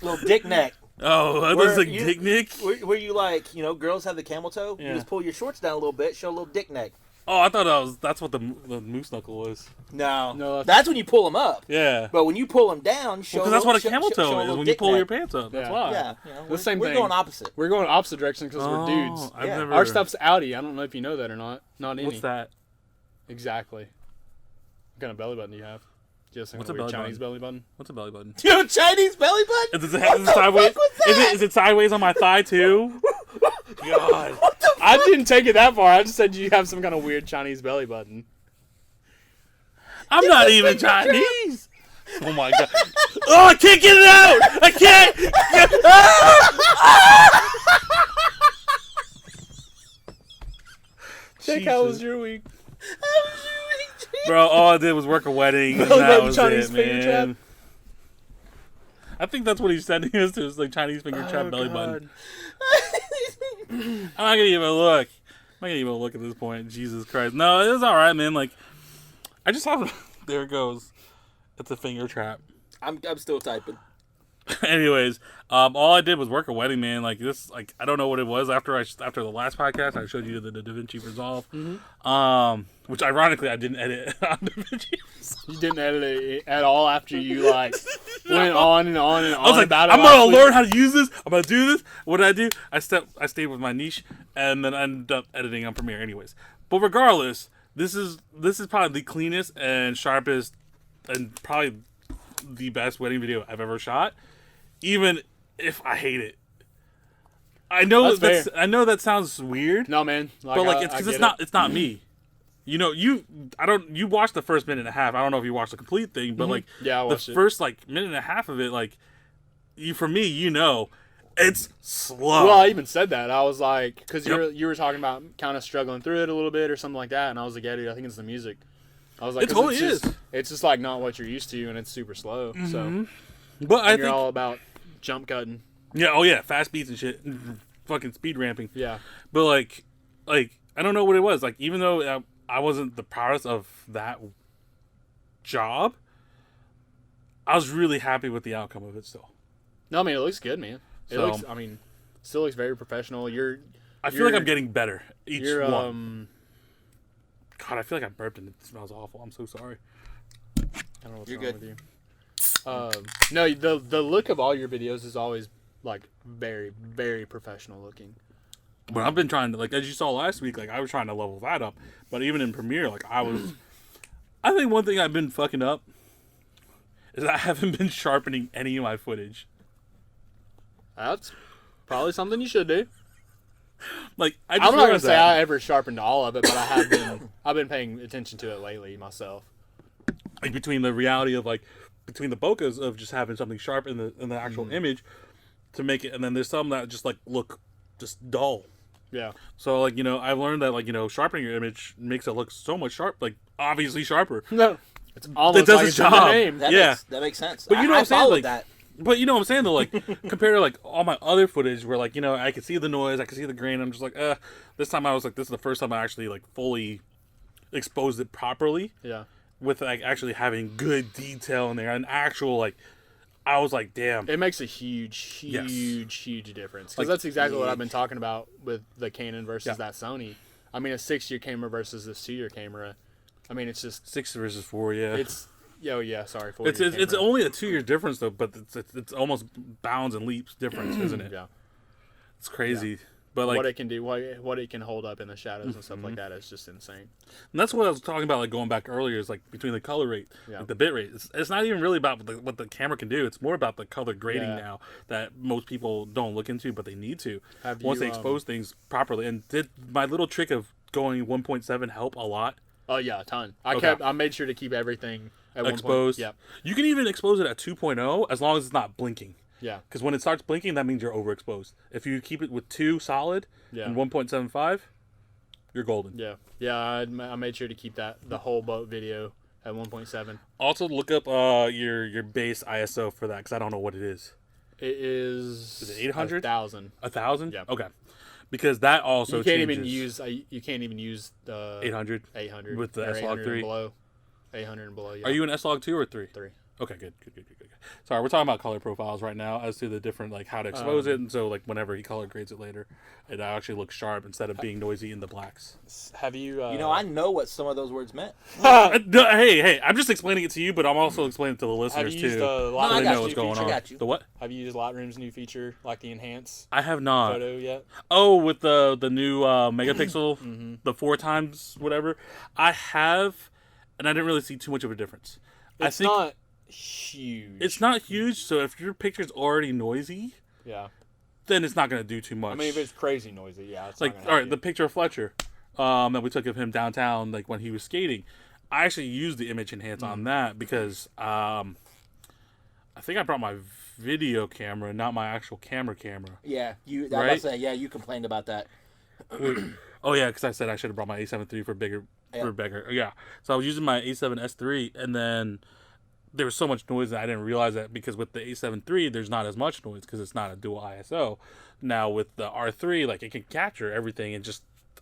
Little dick neck. Oh, I Where was like you- Dick Nick? Where you like, girls have the camel toe. Yeah. You just pull your shorts down a little bit, show a little dick neck. Oh, I thought that's what the moose knuckle was. No, that's when you pull them up. Yeah. But when you pull them down, show. Because that's what a show- camel show a toe is, little when you dick pull your neck. pants up. That's Yeah. why. Yeah, The same we're thing. going opposite. We're going opposite direction because we're dudes. I've Yeah. never... Our stuff's outie. I don't know if you know that or not. Not any. What's that? Exactly. What kind of belly button do you have? Just What's a a weird belly Chinese belly button? What's a belly button? You have a Chinese belly button? Is it sideways? Is it sideways on my thigh too? God. I didn't take it that far. I just said you have some kind of weird Chinese belly button. I'm not even Chinese. Oh my god. Oh, I can't get it out. I can't. Jake, how was Jesus. your week? Bro, all I did was work a wedding, and Belly that button was Chinese it, finger trap? man. I think that's what he's sending us to, is like Chinese finger trap belly button. I'm not gonna even look. I'm not gonna even look at this point. Jesus Christ. No, it was alright, man. Like, I just have... There it goes. It's a finger trap. I'm still typing. Anyways, all I did was work a wedding, man. Like this, like I don't know what it was after the last podcast. I showed you the Da Vinci Resolve, which ironically I didn't edit on Da Vinci Resolve. You didn't edit it at all after you like went on and on and on I was like, about it. I'm last gonna week. learn how to use this. I'm gonna do this. What did I do? I stayed with my niche, and then I ended up editing on Premiere, anyways. But regardless, this is probably the cleanest and sharpest, and probably the best wedding video I've ever shot. Even if I hate it, I know That's I know that sounds weird, No, man. but like it's because it's not me. You know, you watched the first minute and a half. I don't know if you watched the complete thing, but like Yeah, I the watched it. first like minute and a half of it, like for me, it's slow. Well, I even said that. I was like, because you were talking about kind of struggling through it a little bit or something like that, and I was like, yeah, dude, I think it's the music. I was like, It 'cause totally it's just- is. It's just like not what you're used to, and it's super slow. So But I you're think all about jump cutting. yeah, fast beats and shit, fucking speed ramping. Yeah. But like I don't know what it was. Like even though I wasn't the proudest of that job, I was really happy with the outcome of it still. No, I mean it looks good, man. It So- looks. I mean, still looks very professional. I feel like I'm getting better each You're one. God, I feel like I burped and it smells awful. I'm so sorry. I don't know what's You're wrong good. with you. No, the look of all your videos is always like very, very professional looking. But I've been trying to, like, as you saw last week, like I was trying to level that up. But even in Premiere, like I think one thing I've been fucking up is I haven't been sharpening any of my footage. That's probably something you should do. Like I just I'm not gonna realized say that. I ever sharpened all of it, but I have been. I've been paying attention to it lately myself. Like between the reality of between the bokehs of just having something sharp in the actual image to make it, and then there's some that just like look just dull. Yeah. So like I've learned that sharpening your image makes it look so much like obviously sharper. No. It's almost does like its it's in the job. name. That makes sense. But you know what I'm saying, followed like- that. But you know what I'm saying though, like compared to like all my other footage where like I could see the noise, I could see the grain. I'm just like, this time I was like, this is the first time I actually like fully exposed it properly Yeah. with like actually having good detail in there and actual like. I was like, damn. It makes a huge difference. Because Like, that's exactly what I've been talking about with the Canon versus Yeah. that Sony. I mean, a 6-year camera versus this 2-year camera. I mean, it's just 6 versus 4. Yeah. Sorry. It's only a 2-year difference though, but it's almost bounds and leaps difference, isn't it? Yeah. It's crazy. Yeah. But like what it can do, what it can hold up in the shadows and stuff like that is just insane. And that's what I was talking about, like going back earlier, is like between the color rate, like the bit rate. It's not even really about what the camera can do. It's more about the color grading now that most people don't look into, but they need to once they expose things properly. And did my little trick of going 1.7 help a lot? Oh yeah, a ton. I made sure to keep everything at exposed. 1. Yeah. You can even expose it at 2.0 as long as it's not blinking. Yeah. Because when it starts blinking, that means you're overexposed. If you keep it with 2 solid and 1.75, you're golden. Yeah. Yeah, I made sure to keep the whole boat video at 1.7. Also, look up your base ISO for that, because I don't know what it is. It is... Is it 800? 1,000. 1,000? Yeah. Okay. Because that also you can't changes. You can't even use the 800 800 with the or S-Log 3. below. 800 and below. Yeah. Are you in S-Log 2 or 3? 3. Okay, good. Sorry, we're talking about color profiles right now as to the different, like, how to expose it. And so, like, whenever he color grades it later, it actually looks sharp instead of being noisy in the blacks. Have you... I know what some of those words meant. Hey, I'm just explaining it to you, but I'm also explaining it to the listeners, have you used too. The No, I they got know you. what's going on. Got you. The what? Have you used Lightroom's new feature, like the enhance I have not. photo yet? Oh, with the new megapixel, the 4 times whatever. I have, and I didn't really see too much of a difference. It's not huge. It's not huge, so if your picture's already noisy, then it's not going to do too much. I mean, if it's crazy noisy, it's like, not all right, the picture of Fletcher that we took of him downtown, like when he was skating, I actually used the image enhance on that because I think I brought my video camera, not my actual camera. Yeah, you complained about that. Oh yeah, because I said I should have brought my A7 III for bigger. Yeah, so I was using my A7S III, and then there was so much noise that I didn't realize that, because with the A7 III, there's not as much noise because it's not a dual ISO. Now with the R3, like, it can capture everything, and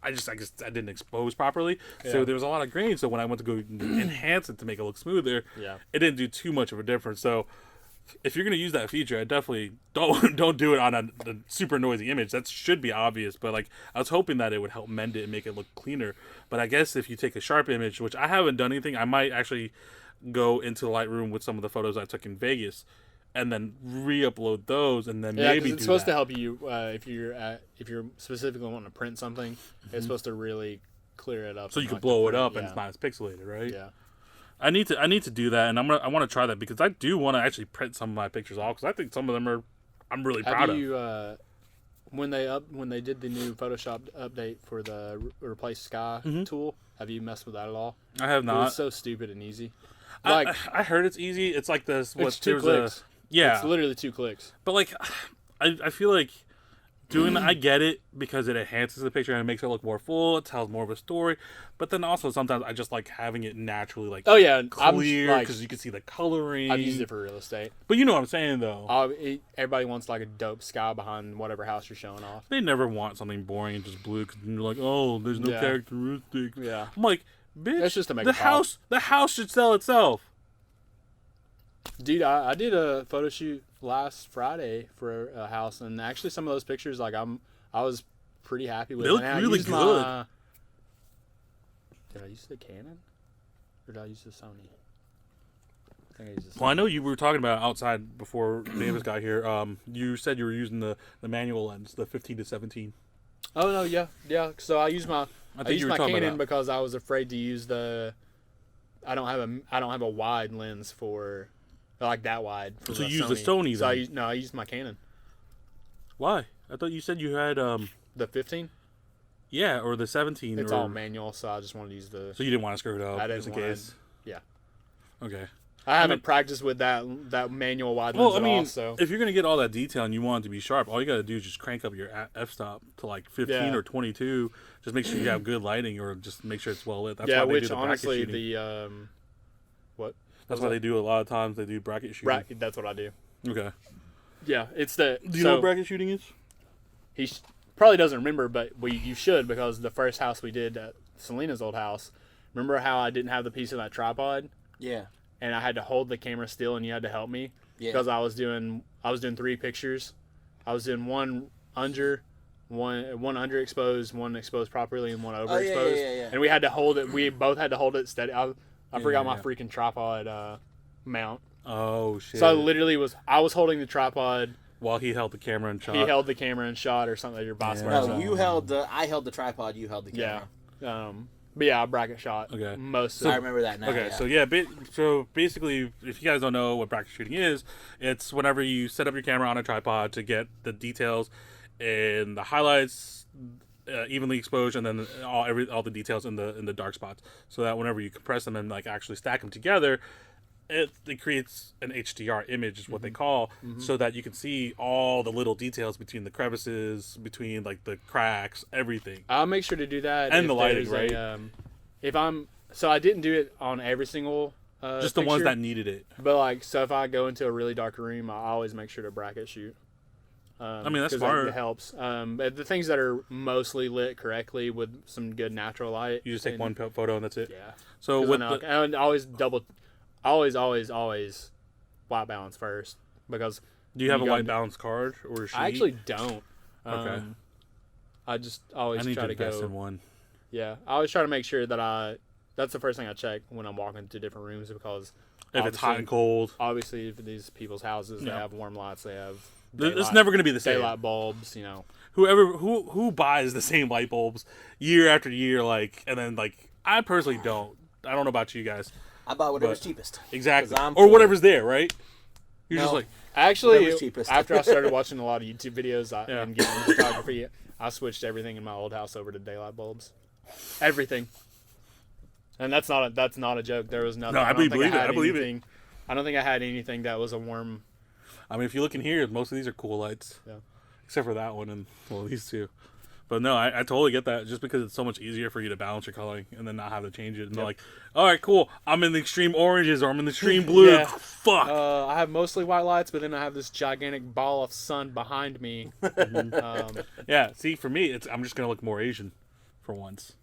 I didn't expose properly, so there was a lot of grain. So when I went to go enhance it to make it look smoother, it didn't do too much of a difference. So if you're gonna use that feature, I definitely don't do it on a super noisy image. That should be obvious, but like, I was hoping that it would help mend it and make it look cleaner. But I guess if you take a sharp image, which I haven't done anything, I might actually go into Lightroom with some of the photos I took in Vegas, and then re-upload those, and then maybe it's supposed to help you if you're specifically wanting to print something. It's supposed to really clear it up, so you can blow it up and it's not as pixelated, right? Yeah. I need to do that, and I want to try that, because I do want to actually print some of my pictures off, because I think some of them I'm really proud of. Have you when they did the new Photoshop update for the replace sky tool? Have you messed with that at all? I have not. It's so stupid and easy. Like, I heard it's easy. It's like this. It's 2 clicks. Yeah, it's literally 2 clicks. But like, I feel like doing that, I get it, because it enhances the picture and it makes it look more full. It tells more of a story. But then also sometimes I just like having it naturally, like, clear, because you can see the coloring. I've used it for real estate. But you know what I'm saying, though. Everybody wants like a dope sky behind whatever house you're showing off. They never want something boring and just blue, because you're like, oh, there's no characteristics. Yeah. I'm like, bitch, that's just to make the house should sell itself. Dude, I did a photo shoot last Friday for a house, and actually some of those pictures, like, I was pretty happy with. They look really good. Did I use the Canon, or did I use the Sony? I think I used the Sony. Well, I know you were talking about outside before Davis got here. You said you were using the manual lens, the 15 to 17. Oh no, yeah. So I used my Canon because I was afraid to use the. I don't have a wide lens for. Like that wide. So you use the Sony then? So I used my Canon. Why? I thought you said you had the 15. Yeah, or the 17. It's all manual, so I just wanted to use the. So you didn't want to screw it up, just in case. Yeah. Okay. I haven't practiced with that manual wide lens at all. So if you're gonna get all that detail and you want it to be sharp, all you gotta do is just crank up your f-stop to like 15 or 22. Just make sure you have good lighting, or just make sure it's well lit. That's why they do the honestly bracket shooting. What? That's why they do a lot of times. They do bracket shooting. That's what I do. Okay. Yeah, it's the. Do you know what bracket shooting is? He probably doesn't remember, but you should, because the first house we did at Selena's old house. Remember how I didn't have the piece of that tripod? Yeah. And I had to hold the camera still, and you had to help me. Yeah. Because I was doing 3 pictures. I was doing one under, one underexposed, one exposed properly, and one overexposed. Yeah. And we had to hold it. We both had to hold it steady. I forgot my yeah. freaking tripod mount. Oh shit! So I was holding the tripod. While he held the camera and shot. He held the camera and shot, or something. Your boss. Yeah. No, I held the tripod. You held the camera. Yeah. But yeah, I bracket shot. Okay. I remember that now. Okay, yeah. so basically, if you guys don't know what bracket shooting is, it's whenever you set up your camera on a tripod to get the details and the highlights evenly exposed, and then all the details in the dark spots, so that whenever you compress them and like actually stack them together, it creates an HDR image, is what they call, so that you can see all the little details between the crevices, between like the cracks, everything. I'll make sure to do that. And the lighting, right? So I didn't do it on every single Just the ones that needed it. But like, so if I go into a really dark room, I always make sure to bracket shoot. I mean, that's 'cause smart. It helps. But the things that are mostly lit correctly with some good natural light. You just take one photo and that's it. Yeah. So with and always white balance first, because do you have a white balance card or a sheet? I actually don't. Okay. I just always I need try to to invest go. in one. Yeah, I always try to make sure that that's the first thing I check when I'm walking to different rooms, because If it's hot and cold, obviously for these people's houses, they have warm lights, they have it's never going to be the same. daylight bulbs, Who buys the same light bulbs year after year, like, and then like I personally don't. I don't know about you guys. I bought whatever's cheapest. Exactly. 'Cause I'm Or poor. whatever's there, right? You're just No. like, Actually, Whatever's cheapest. after I started watching a lot of YouTube videos Yeah. and getting into photography, I switched everything in my old house over to daylight bulbs. Everything. And that's not a joke. There was nothing. No, I don't think believe it. had I believe it. anything- I don't think I had anything that was a warm. I mean, if you look in here, most of these are cool lights. Yeah. Except for that one and, well, these two. But no, I totally get that, just because it's so much easier for you to balance your coloring and then not have to change it. And they're like, all right, cool, I'm in the extreme oranges or I'm in the extreme blue. Yeah. Fuck. I have mostly white lights, but then I have this gigantic ball of sun behind me. Yeah, see, for me, I'm just going to look more Asian for once.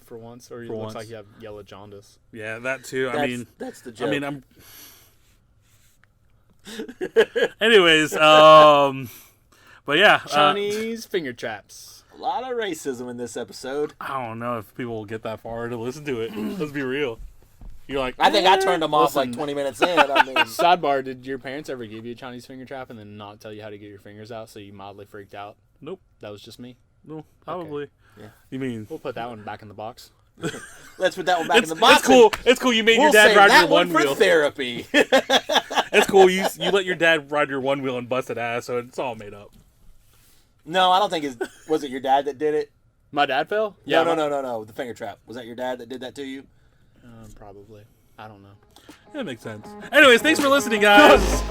For once, or it For looks once. like you have yellow jaundice. Yeah, that too. That's the joke. I mean, anyways, but yeah. Chinese finger traps. a lot of racism in this episode. I don't know if people will get that far to listen to it. Let's be real. You're like, I think I turned them off like Listen. 20 minutes in. I mean, Sidebar: did your parents ever give you a Chinese finger trap and then not tell you how to get your fingers out, so you mildly freaked out? Nope. That was just me. No, probably. Yeah. You mean We'll put that one back in the box. let's put that one back in the box. it's cool. It's cool. You made We'll your dad save ride that your one one for wheel. therapy. It's cool. You let your dad ride your one wheel and busted ass, so it's all made up. No, I don't think was it your dad that did it? My dad fell? No. The finger trap. Was that your dad that did that to you? Probably. I don't know. That makes sense. Anyways, thanks for listening, guys.